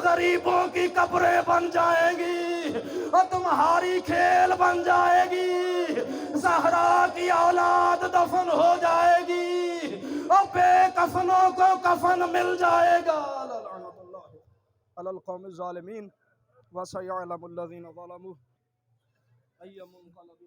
غریبوں کی قبریں بن جائیں گی، اور تمہاری کھیل بن جائے گی، زہرا کی اولاد دفن ہو جائے گی، اور بے کفنوں کو کفن مل جائے گا۔ لعنت اللہ علی القوم الظالمین وسيعلم الذين ظلموا أي منقلب